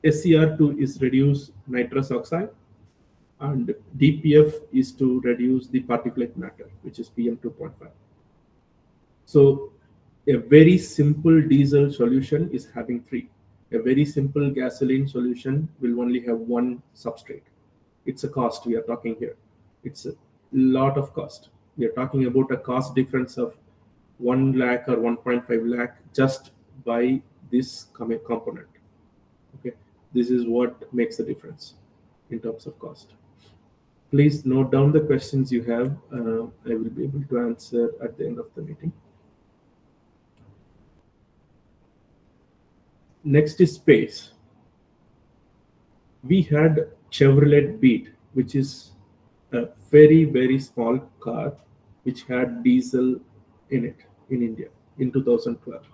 SCR2 is reduce nitrous oxide, and DPF is to reduce the particulate matter, which is PM2.5. So a very simple diesel solution is having three. A very simple gasoline solution will only have one substrate. It's a cost we are talking here. It's a lot of cost. We are talking about a cost difference of 1 lakh or 1.5 lakh just by this component. Okay, this is what makes the difference in terms of cost. Please note down the questions you have. I will be able to answer at the end of the meeting. Next is space. We had Chevrolet Beat, which is a very, very small car which had diesel in it in India in 2012.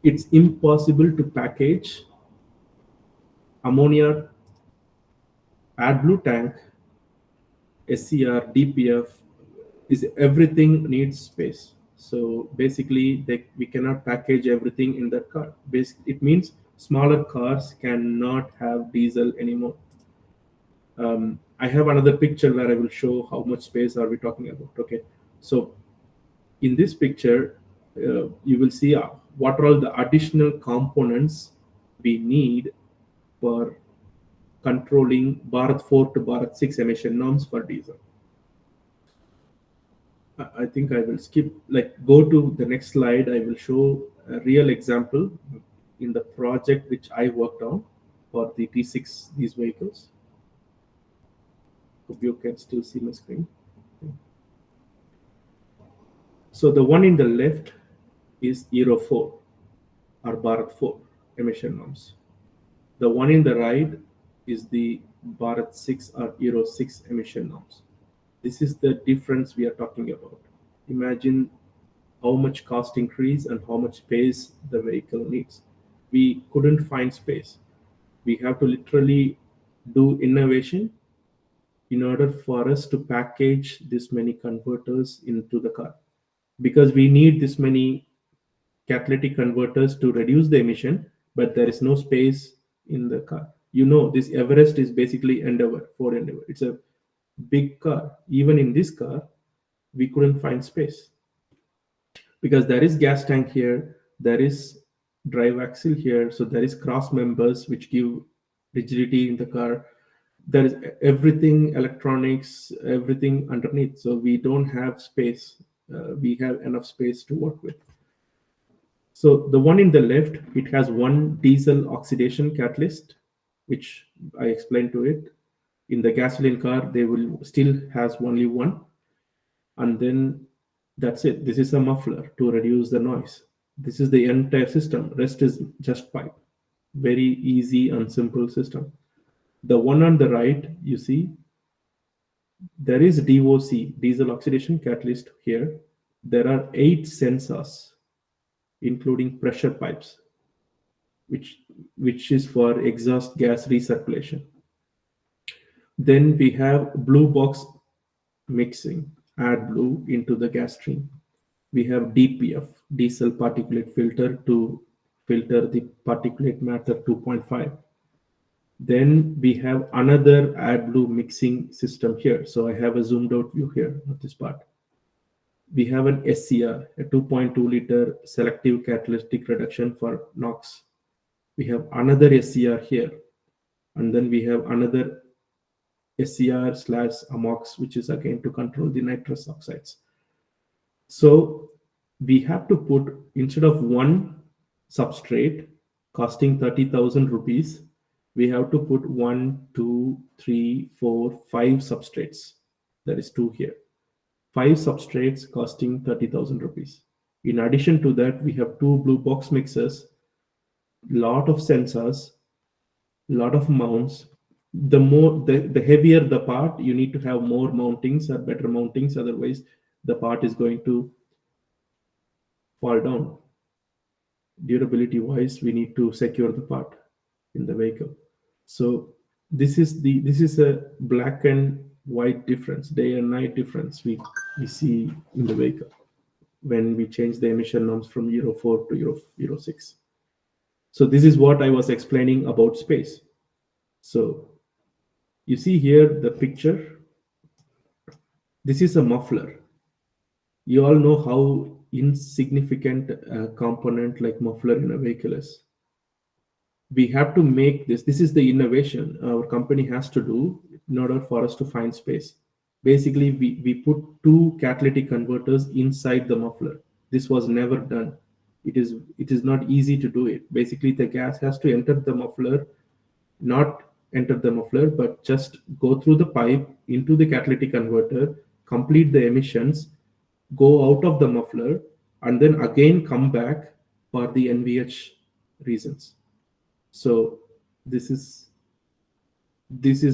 It's impossible to package ammonia, AdBlue tank, SCR, DPF. Is everything needs space. So basically, we cannot package everything in that car. It means smaller cars cannot have diesel anymore. I have another picture where I will show how much space are we talking about. Okay, so in this picture, you will see what are all the additional components we need for controlling Bharat 4 to Bharat 6 emission norms for diesel. I think I will skip, go to the next slide. I will show a real example in the project which I worked on for the T6, these vehicles. Hope you can still see my screen. So the one in the left is Euro 4 or Bharat 4 emission norms. The one in the right is the Bharat 6 or Euro 6 emission norms. This is the difference we are talking about. Imagine how much cost increase and how much space the vehicle needs. We couldn't find space. We have to literally do innovation in order for us to package this many converters into the car, because we need this many catalytic converters to reduce the emission, but there is no space in the car. This Everest is basically Ford Endeavour. It's a big car. Even in this car, we couldn't find space because there is gas tank here, there is drive axle here, so there is cross members which give rigidity in the car. There is everything, electronics, everything underneath. So we don't have space. We have enough space to work with. So the one in the left, it has one diesel oxidation catalyst, which I explained to it. In the gasoline car, they will still has only one. And then that's it. This is a muffler to reduce the noise. This is the entire system. Rest is just pipe. Very easy and simple system. The one on the right, you see, there is DOC, diesel oxidation catalyst here. There are 8 sensors, including pressure pipes, which is for exhaust gas recirculation. Then we have blue box mixing, add blue into the gas stream. We have DPF, diesel particulate filter, to filter the particulate matter 2.5. Then we have another AdBlue mixing system here. So I have a zoomed out view here of this part. We have an SCR, a 2.2 liter selective catalytic reduction for NOx. We have another SCR here. And then we have another SCR/AMOX, which is again to control the nitrous oxides. So we have to put, instead of one substrate costing 30,000 rupees, we have to put 1, 2, 3, 4, 5 substrates. That is 2 here. 5 substrates costing 30,000 rupees. In addition to that, we have 2 blue box mixers, lot of sensors, lot of mounts. The heavier the part, you need to have more mountings or better mountings, otherwise the part is going to fall down. Durability wise, we need to secure the part in the vehicle. So this is a black and white difference, day and night difference we see in the vehicle when we change the emission norms from Euro 4 to Euro 6. So this is what I was explaining about space. So you see here the picture. This is a muffler. You all know how insignificant a component like muffler in a vehicle is. We have to make this. This is the innovation our company has to do in order for us to find space. Basically, we put 2 catalytic converters inside the muffler. This was never done. It is not easy to do it. Basically, the gas has to enter the muffler, not enter the muffler, but just go through the pipe into the catalytic converter, complete the emissions, go out of the muffler, and then again come back for the NVH reasons. So this is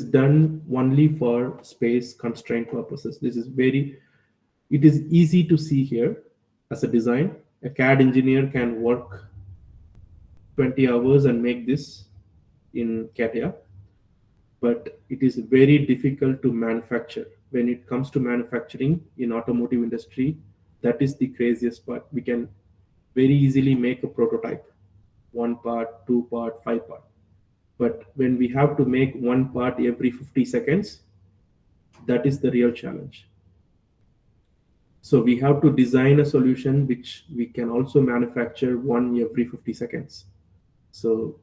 done only for space constraint purposes. It is easy to see here as a design. A CAD engineer can work 20 hours and make this in CATIA, but it is very difficult to manufacture. When it comes to manufacturing in automotive industry, that is the craziest part. We can very easily make a prototype, 1 part, 2 part, 5 part. But when we have to make 1 part every 50 seconds, that is the real challenge. So we have to design a solution which we can also manufacture 1 every 50 seconds. So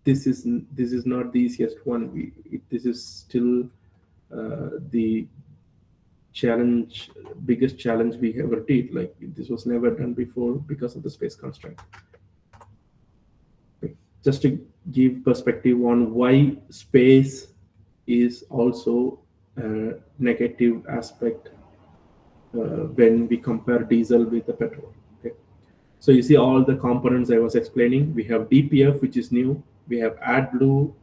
this is not the easiest one. This is still the biggest challenge we ever did. Like, this was never done before because of the space constraint. Just to give perspective on why space is also a negative aspect when we compare diesel with the petrol. Okay, so you see all the components I was explaining. We have DPF, which is new. We have AdBlue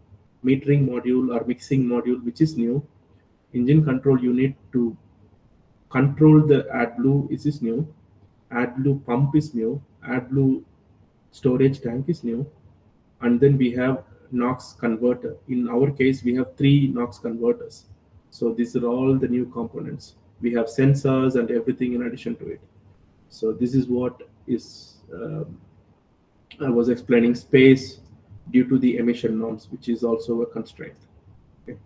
metering module or mixing module, which is new. Engine control unit to control the AdBlue is new. AdBlue pump is new. AdBlue storage tank is new. And then we have NOx converter. In our case, we have 3 NOx converters. So these are all the new components. We have sensors and everything in addition to it. So this is what is I was explaining, space due to the emission norms, which is also a constraint. Okay.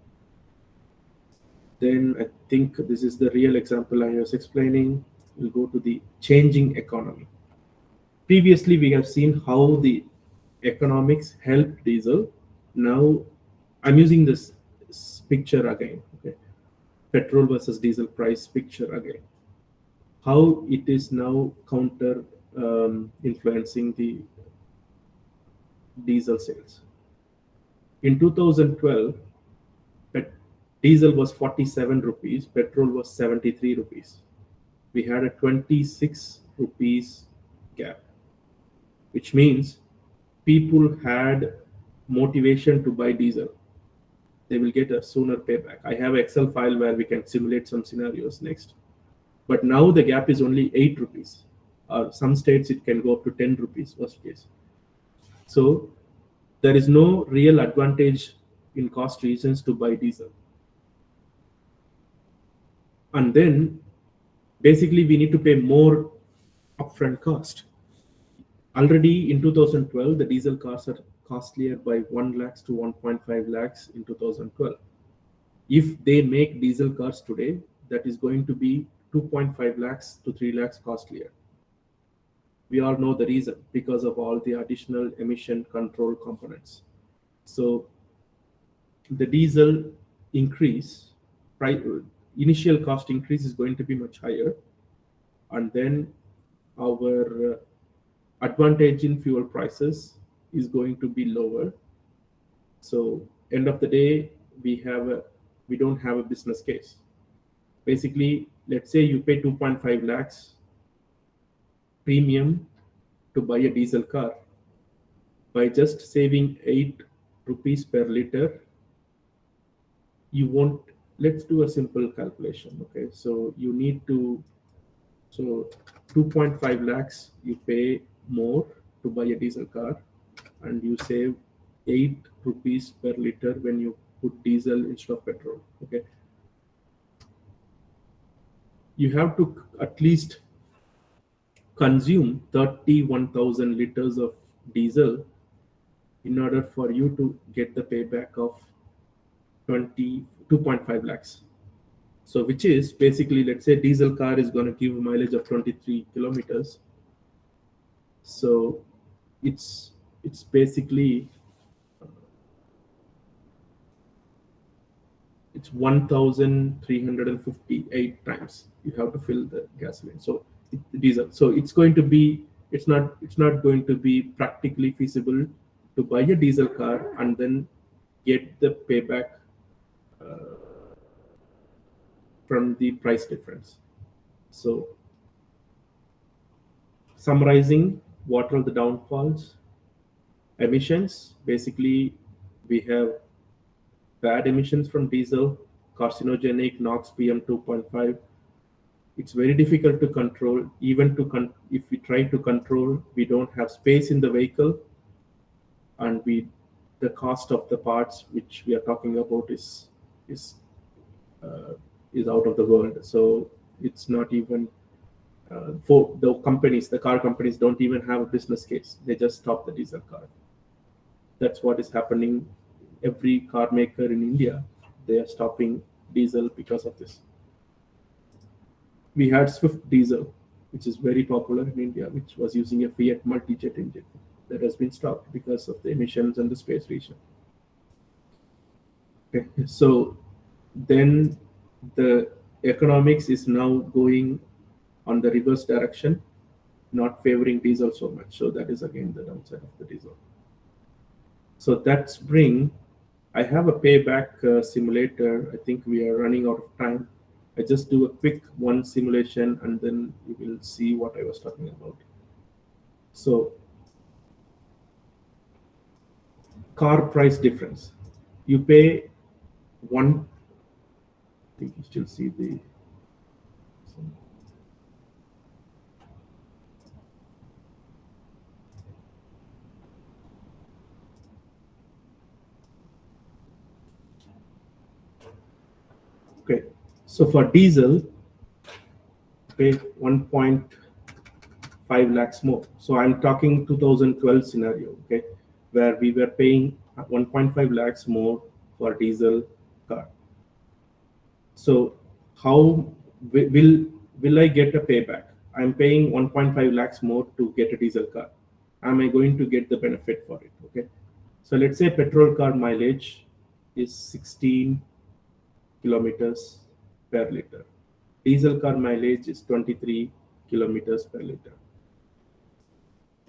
Then I think this is the real example I was explaining. We'll go to the changing economy. Previously, we have seen how the economics help diesel. Now I'm using this picture again. Okay, petrol versus diesel price picture again. How it is now counter influencing the diesel sales. In 2012, diesel was 47 rupees, petrol was 73 rupees. We had a 26 rupees gap, which means people had motivation to buy diesel. They will get a sooner payback. I have an Excel file where we can simulate some scenarios next. But now the gap is only 8 rupees. Or some states it can go up to 10 rupees, worst case. So there is no real advantage in cost reasons to buy diesel. And then basically we need to pay more upfront cost. Already in 2012, the diesel cars are costlier by 1 lakhs to 1.5 lakhs in 2012. If they make diesel cars today, that is going to be 2.5 lakhs to 3 lakhs costlier. We all know the reason, because of all the additional emission control components. So the diesel increase, initial cost increase is going to be much higher, and then our advantage in fuel prices is going to be lower. So end of the day, we don't have a business case. Basically, let's say you pay 2.5 lakhs premium to buy a diesel car. By just saving 8 rupees per liter, you won't. Let's do a simple calculation. Okay, so you need to, so 2.5 lakhs you pay more to buy a diesel car, and you save 8 rupees per liter when you put diesel instead of petrol. Okay, you have to at least consume 31,000 liters of diesel in order for you to get the payback of 2.5 lakhs. So which is basically, let's say diesel car is going to give a mileage of 23 kilometers. So it's basically it's 1,358 times you have to fill the gasoline. So diesel. So it's going to be, it's not going to be practically feasible to buy a diesel car and then get the payback from the price difference. So summarizing, what are the downfalls? Emissions, basically we have bad emissions from diesel, carcinogenic, NOx, PM 2.5. It's very difficult to control. Even if we try to control, we don't have space in the vehicle, and the cost of the parts which we are talking about is out of the world. So it's not even for the companies. The car companies don't even have a business case. They just stop the diesel car. That's what is happening. Every car maker in India, they are stopping diesel because of this. We had Swift diesel, which is very popular in India, which was using a Fiat multi-jet engine. That has been stopped because of the emissions and the space region. Okay. So then the economics is now going on the reverse direction, not favoring diesel so much. So that is again the downside of the diesel. So that's I have a payback simulator. I think we are running out of time. I just do a quick one simulation and then you will see what I was talking about. So car price difference. You pay one, I think you still see the, okay. So for diesel, pay 1.5 lakhs more. So I'm talking 2012 scenario, okay, where we were paying 1.5 lakhs more for diesel car. So how will I get a payback? I'm paying 1.5 lakhs more to get a diesel car. Am I going to get the benefit for it? Okay. So let's say petrol car mileage is 16 kilometers per liter. Diesel car mileage is 23 kilometers per liter.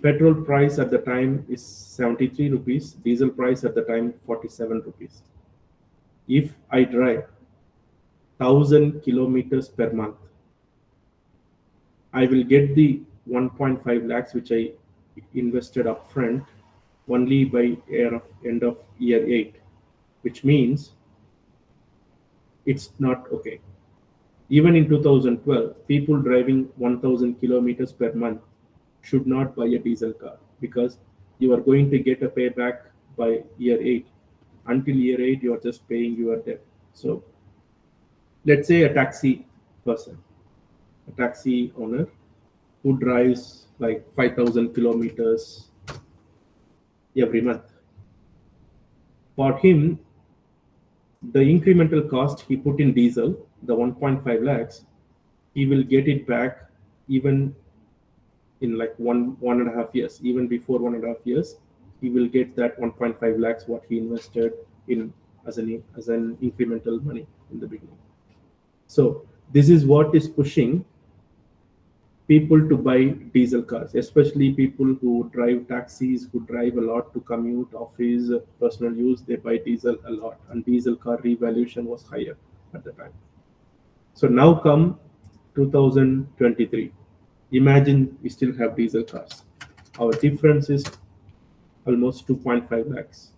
Petrol price at the time is 73 rupees. Diesel price at the time 47 rupees. If I drive 1,000 kilometers per month, I will get the 1.5 lakhs which I invested upfront only by end of year 8, which means it's not okay. Even in 2012, people driving 1,000 kilometers per month should not buy a diesel car because you are going to get a payback by year 8. Until year 8, you are just paying your debt. So let's say a taxi person, a taxi owner who drives like 5,000 kilometers every month. For him, the incremental cost he put in diesel, the 1.5 lakhs, he will get it back even in like one and a half years. Even before 1.5 years, he will get that 1.5 lakhs what he invested in as an incremental money in the beginning. So this is what is pushing people to buy diesel cars, especially people who drive taxis, who drive a lot to commute, office, personal use. They buy diesel a lot, and diesel car revaluation was higher at the time. So now come 2023. Imagine we still have diesel cars. Our difference is almost 2.5 lakhs.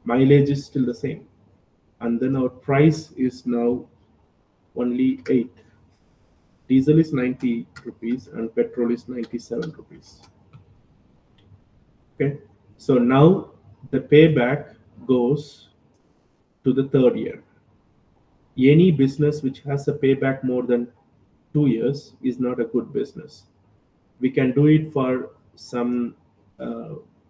Mileage is still the same. And then our price is now only 8. Diesel is 90 rupees and petrol is 97 rupees. Okay. So now the payback goes to the third year. Any business which has a payback more than 2 years is not a good business. We can do it for some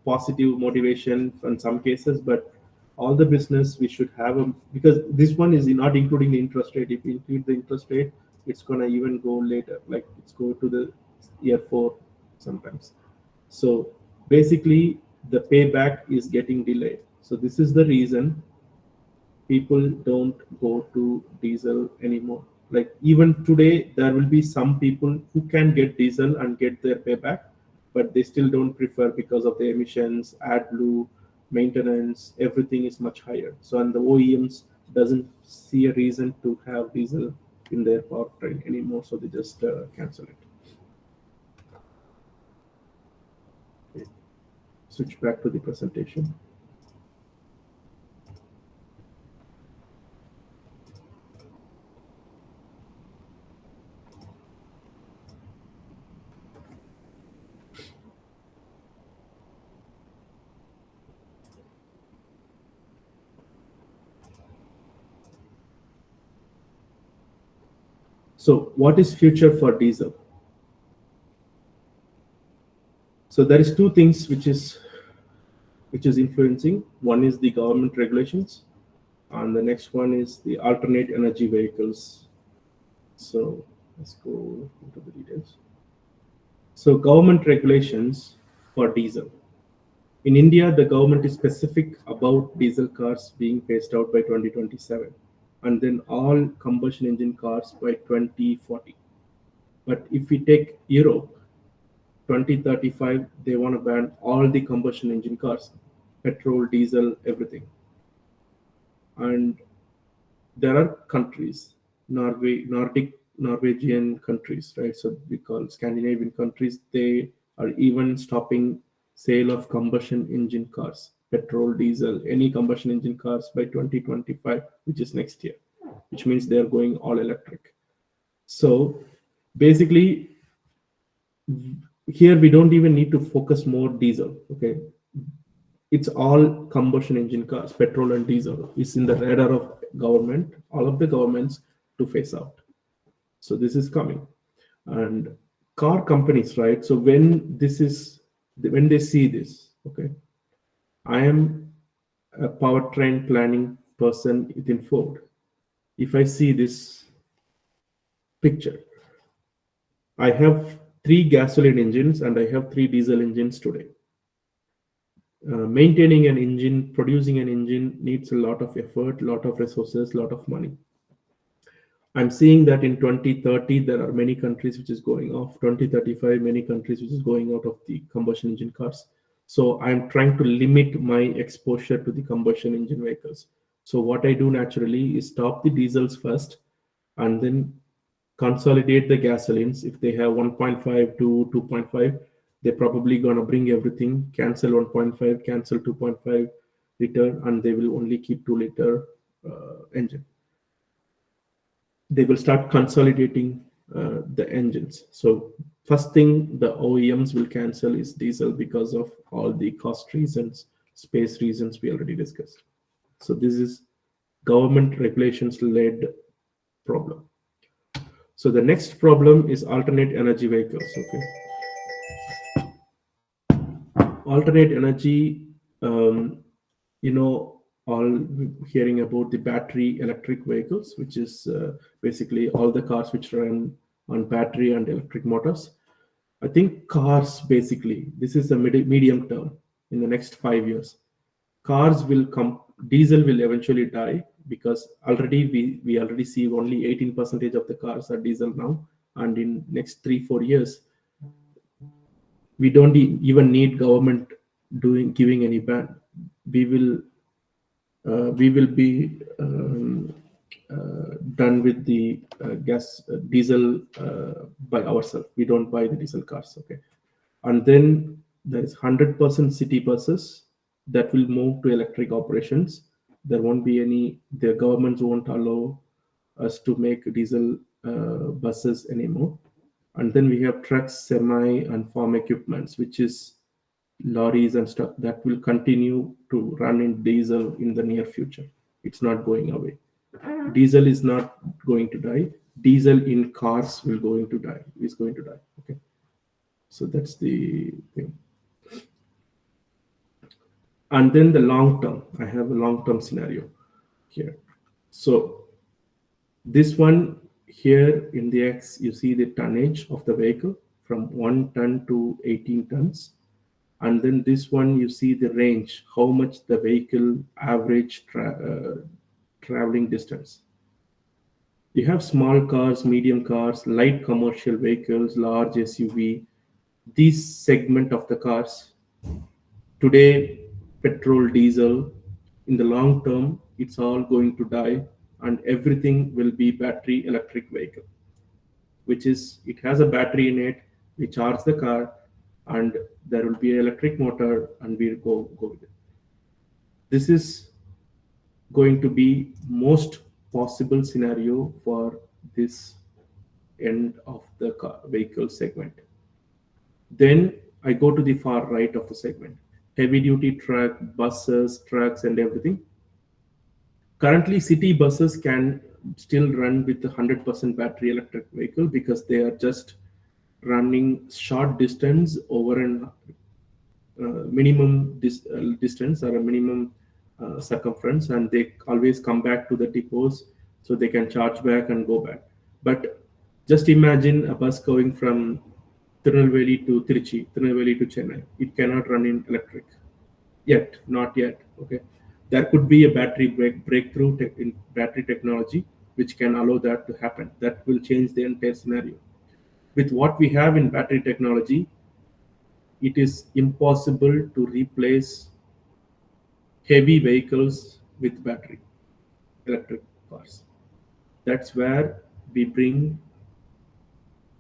positive motivation in some cases, but all the business we should have because this one is not including the interest rate. If we include the interest rate, it's gonna even go later, like it's go to the year 4 sometimes. So basically the payback is getting delayed. So this is the reason people don't go to diesel anymore. Like even today, there will be some people who can get diesel and get their payback, but they still don't prefer because of the emissions, AdBlue, maintenance, everything is much higher. So and the OEMs doesn't see a reason to have diesel in their powertrain anymore, so they just cancel it. Okay. Switch back to the presentation. So what is future for diesel? So there is two things which is influencing. One is the government regulations, and the next one is the alternate energy vehicles. So let's go into the details. So government regulations for diesel. In India, the government is specific about diesel cars being phased out by 2027, and then all combustion engine cars by 2040. But if we take Europe, 2035, they want to ban all the combustion engine cars, petrol, diesel, everything. And there are countries, Norwegian countries, right? So we call Scandinavian countries. They are even stopping sale of combustion engine cars, petrol, diesel, any combustion engine cars by 2025, which is next year, which means they are going all electric. So basically, here we don't even need to focus more diesel. Okay, it's all combustion engine cars, petrol and diesel is in the radar of government, all of the governments to phase out. So this is coming. And car companies, right? So when they see this, okay, I am a powertrain planning person within Ford. If I see this picture, I have 3 gasoline engines and I have 3 diesel engines today. Maintaining an engine, producing an engine needs a lot of effort, lot of resources, lot of money. I'm seeing that in 2030 there are many countries which is going off. 2035 many countries which is going out of the combustion engine cars. So I'm trying to limit my exposure to the combustion engine vehicles. So what I do naturally is stop the diesels first and then consolidate the gasolines. If they have 1.5 to 2.5, they're probably going to bring everything, cancel 1.5, cancel 2.5 liter, and they will only keep 2 liter engine. They will start consolidating the engines. So first thing the OEMs will cancel is diesel because of all the cost reasons, space reasons we already discussed. So this is government regulations led problem. So the next problem is alternate energy vehicles. Okay, alternate energy, all hearing about the battery electric vehicles, which is basically all the cars which run on battery and electric motors. I think cars, basically, this is a medium term. In the next 5 years, cars will diesel will eventually die, because already we already see only 18% of the cars are diesel now, and in next 3-4 years we don't even need government giving any ban. We will be done with the diesel by ourselves. We don't buy the diesel cars, okay? And then there is 100% city buses that will move to electric operations. There won't be any. The governments won't allow us to make diesel buses anymore. And then we have trucks, semi, and farm equipments, which is lorries and stuff, that will continue to run in diesel in the near future. It's not going away. Diesel is not going to die. Diesel in cars is going to die. Okay. So that's the thing. And then the long term, I have a long term scenario here. So this one here in the X, you see the tonnage of the vehicle from 1 ton to 18 tons. And then this one, you see the range, how much the vehicle average traveling distance. You have small cars, medium cars, light commercial vehicles, large SUV. This segment of the cars, today, petrol, diesel, in the long term, it's all going to die, and everything will be battery electric vehicle, which is, it has a battery in it, we charge the car, and there will be an electric motor, and we'll go with it. This is going to be most possible scenario for this end of the vehicle segment. Then I go to the far right of the segment, heavy duty truck, buses, trucks, and everything. Currently, city buses can still run with the 100% battery electric vehicle, because they are just running short distance over an minimum distance, or a minimum circumference, and they always come back to the depots, so they can charge back and go back. But just imagine a bus going from Tirunelveli to Trichy, Tirunelveli to Chennai. It cannot run in electric yet, not yet. Okay, there could be a battery breakthrough in battery technology which can allow that to happen. That will change the entire scenario. With what we have in battery technology, it is impossible to replace heavy vehicles with battery electric cars. That's where we bring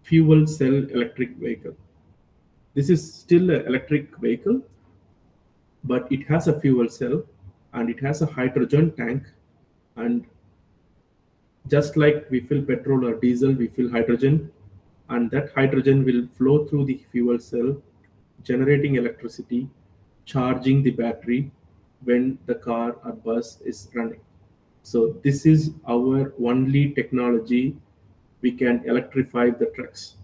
fuel cell electric vehicle. This is still an electric vehicle, but it has a fuel cell, and it has a hydrogen tank, and just like we fill petrol or diesel, we fill hydrogen, and that hydrogen will flow through the fuel cell, generating electricity, charging the battery when the car or bus is running. So this is our only technology. We can electrify the trucks.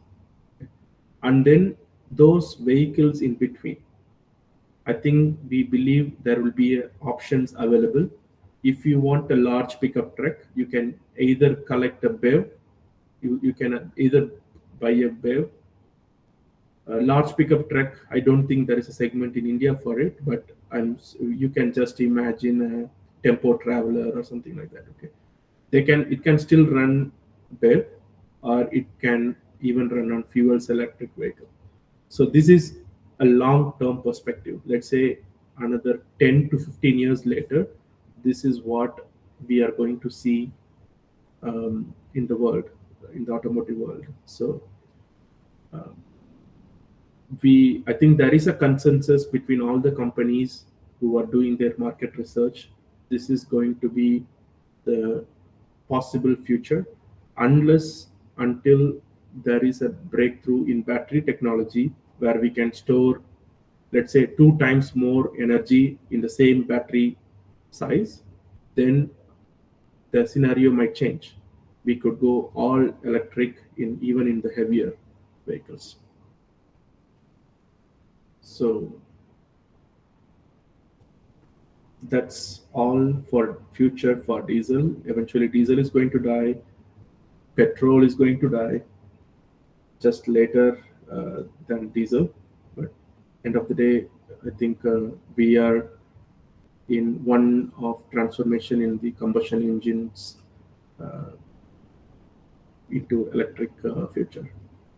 And then those vehicles in between, I think we believe there will be options available. If you want a large pickup truck, you can either collect a BEV, you can either buy a BEV. A large pickup truck, I don't think there is a segment in India for it, but you can just imagine a tempo traveler or something like that. Okay, it can still run BEV, or it can even run on fuel cell electric vehicle. So this is a long-term perspective. Let's say another 10 to 15 years later, this is what we are going to see in the world, in the automotive world. So I think there is a consensus between all the companies who are doing their market research. This is going to be the possible future, until there is a breakthrough in battery technology where we can store, let's say, 2 times more energy in the same battery size. Then the scenario might change. We could go all electric even in the heavier vehicles. So that's all for future for diesel. Eventually diesel is going to die, petrol is going to die, just later than diesel. But end of the day, I think we are in one of transformation in the combustion engines into electric future.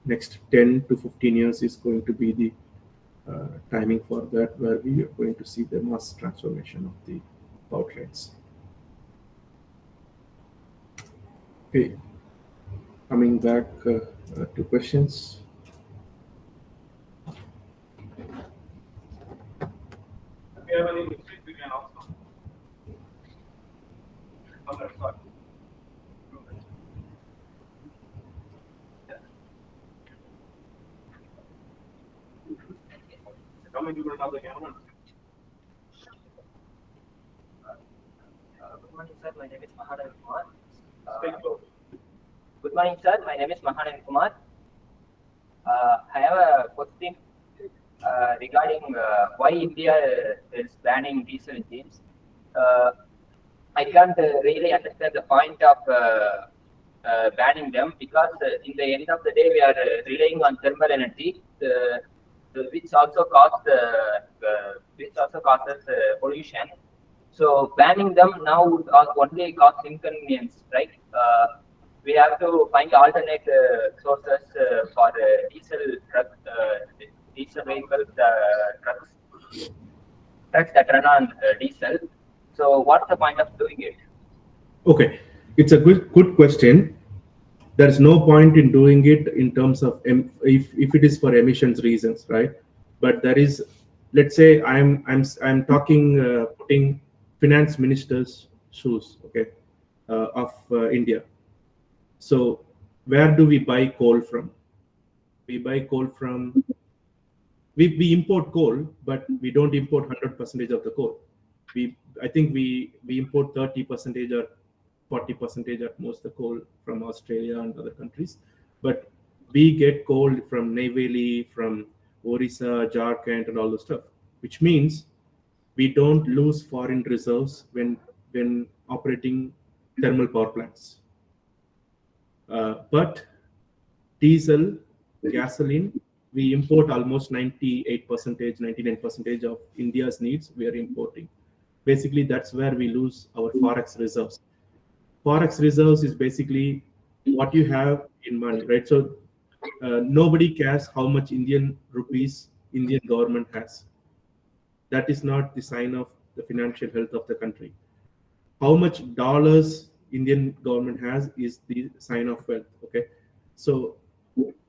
Next 10 to 15 years is going to be the timing for that, where we are going to see the mass transformation of the powertrains. Okay, coming back to questions. If you have any mistakes, we can also. Sorry. Coming to the camera. Good morning, sir. My name is Mahanan Kumar. Stay close. Good morning, sir. My name is Mahanan Kumar. I have a question regarding why India is banning diesel engines. I can't really understand the point of banning them, because in the end of the day, we are relying on thermal energy, which also causes pollution. So banning them now would only cause inconvenience, right? We have to find alternate sources for diesel vehicles, trucks that run on diesel. So what's the point of doing it? Okay, it's a good question. There's no point in doing it in terms of if it is for emissions reasons, right? But there is, let's say I'm talking putting finance minister's shoes, okay, of India. So where do we buy coal from? We buy coal from, we import coal, but we don't import 100% of the coal. I think we import 30% or 40% at most the coal from Australia and other countries, but we get coal from Neyveli, from Orissa, Jharkhand, and all the stuff, which means we don't lose foreign reserves when operating thermal power plants. But diesel, gasoline, we import almost 98%, 99% of India's needs we are importing. Basically, that's where we lose our forex reserves. Forex reserves is basically what you have in money, right? So nobody cares how much Indian rupees Indian government has. That is not the sign of the financial health of the country. How much dollars Indian government has is the sign of wealth, okay? So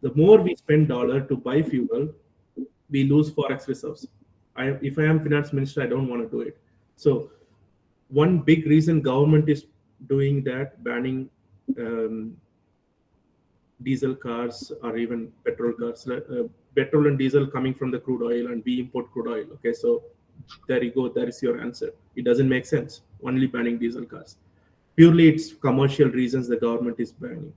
the more we spend dollar to buy fuel, we lose forex reserves. If I am finance minister, I don't want to do it. So one big reason government is doing that, banning diesel cars or even petrol cars, petrol and diesel coming from the crude oil, and we import crude oil. Okay, so there you go. There is your answer. It doesn't make sense. Only banning diesel cars. Purely, it's commercial reasons the government is banning.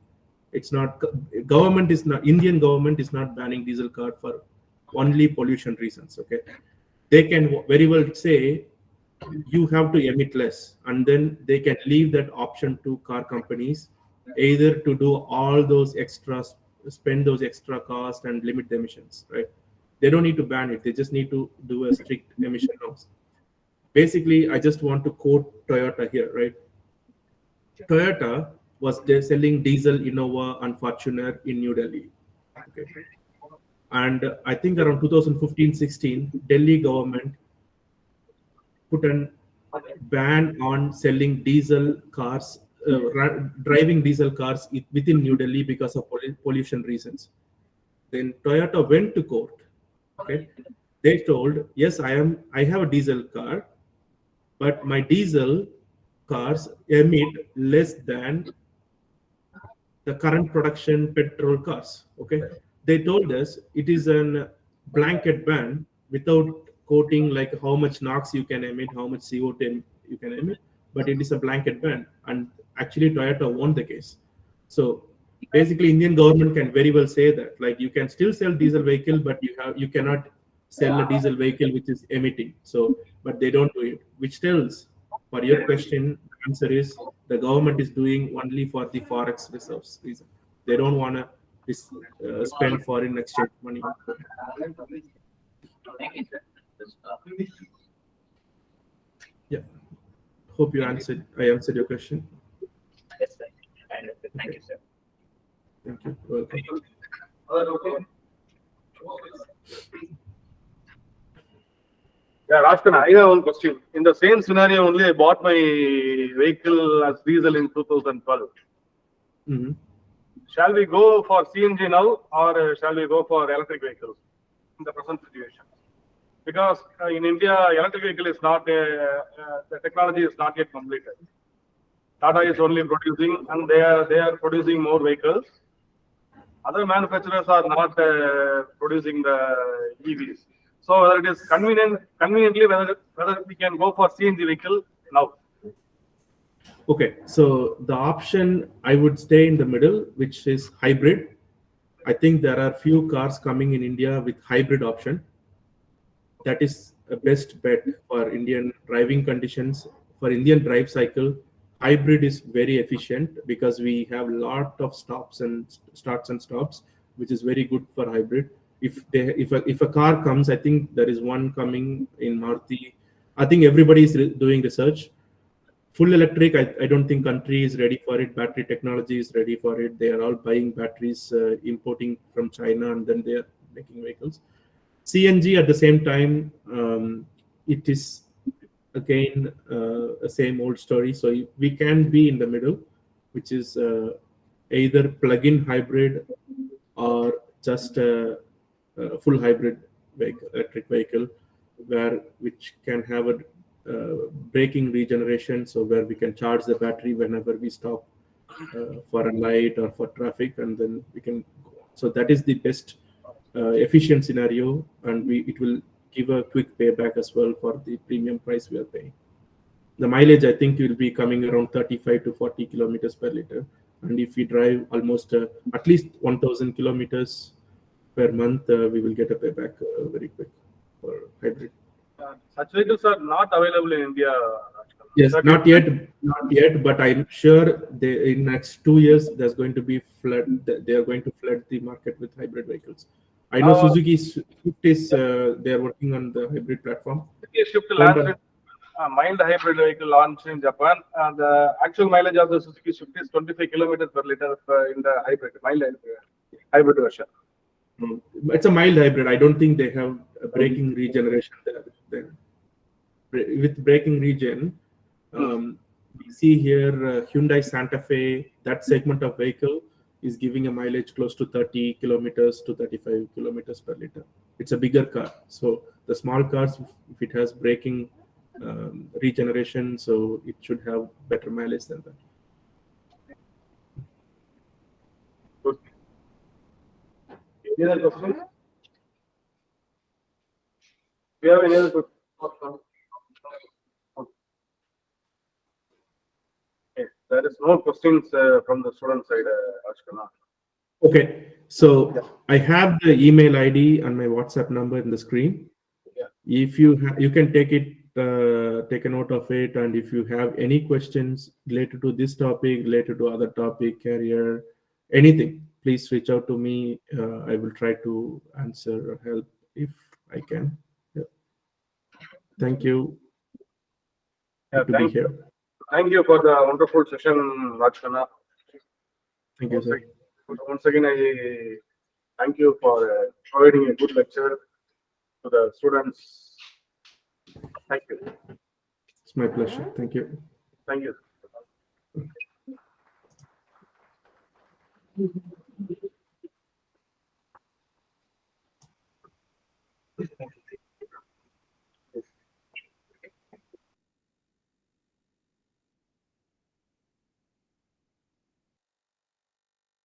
It's not Indian government is not banning diesel car for only pollution reasons. Okay, they can very well say you have to emit less, and then they can leave that option to car companies, either to do all those extras, spend those extra costs and limit the emissions, right? They don't need to ban it. They just need to do a strict emission norms. Basically, I just want to quote Toyota here, right? Toyota was selling diesel Innova and Fortuner in New Delhi. Okay. And I think around 2015-16, Delhi government put a ban on selling diesel cars, driving diesel cars within New Delhi because of pollution reasons. Then Toyota went to court. Okay, they told, yes, I have a diesel car, but my diesel cars emit less than the current production petrol cars. Okay, they told us it is a blanket ban without quoting like how much NOx you can emit, how much CO2 you can emit, but it is a blanket ban, and actually Toyota won the case. So basically, Indian government can very well say that, like, you can still sell diesel vehicle, but you cannot sell a diesel vehicle which is emitting. So, but they don't do it, which tells, for your question, the answer is the government is doing only for the forex reserves reason. They don't want to spend foreign exchange money. Yeah. Hope I answered your question. Yes, sir. I understood. Thank Okay. you, sir. Thank you. Welcome. Okay. Yeah, Rajkanna, I have one question. In the same scenario only, I bought my vehicle as diesel in 2012. Mm-hmm. Shall we go for CNG now, or shall we go for electric vehicles in the present situation? Because in India, electric vehicle is not, the technology is not yet completed. Tata is only producing, and they are producing more vehicles. Other manufacturers are not producing the EVs. So whether it is conveniently whether we can go for CNG vehicle now. Okay, so the option I would stay in the middle, which is hybrid. I think there are few cars coming in India with hybrid option. That is a best bet for Indian driving conditions. For Indian drive cycle, hybrid is very efficient because we have lot of stops and starts and stops, which is very good for hybrid. If a car comes, I think there is one coming in Maruti. I think everybody is doing research. Full electric, I don't think country is ready for it. Battery technology is ready for it. They are all buying batteries, importing from China, and then they are making vehicles. CNG at the same time, it is again a same old story. So we can be in the middle, which is either plug-in hybrid or just a full hybrid vehicle, electric vehicle, which can have a braking regeneration, so where we can charge the battery whenever we stop for a light or for traffic, and then we can go. So that is the best efficient scenario, and it will give a quick payback as well for the premium price we are paying. The mileage, I think, will be coming around 35 to 40 kilometers per liter, and if we drive almost at least 1,000 kilometers per month, we will get a payback very quick for hybrid. Such vehicles are not available in India. Rajkanna. Yes, not yet, but I'm sure in next 2 years there's going to be flood. They are going to flood the market with hybrid vehicles. I know Now, Suzuki's Swift is they are working on the hybrid platform. Suzuki Swift Honda, launched mild hybrid vehicle launched in Japan. The actual mileage of the Suzuki Swift is 25 kilometers per liter in the mild hybrid version. it's a mild hybrid. I don't think they have a braking regeneration there. With braking regen, we see here Hyundai Santa Fe, that segment of vehicle is giving a mileage close to 30 kilometers to 35 kilometers per liter. It's a bigger car. So the small cars, if it has braking regeneration, so it should have better mileage than that. Good. Any other questions? Do you have any other questions? Okay. There is no questions from the student side, Rajkanna. Okay, so I have the email ID and my WhatsApp number in the screen. Yeah. If you can take a note of it, and if you have any questions related to this topic, related to other topic, career, anything, please reach out to me. I will try to answer or help if I can. Yeah. Thank you. Yeah, Good to be here. Thank you for the wonderful session, Rajkanna. Thank you, sir. Once again, I thank you for providing a good lecture to the students. Thank you. It's my pleasure. Thank you. Thank you.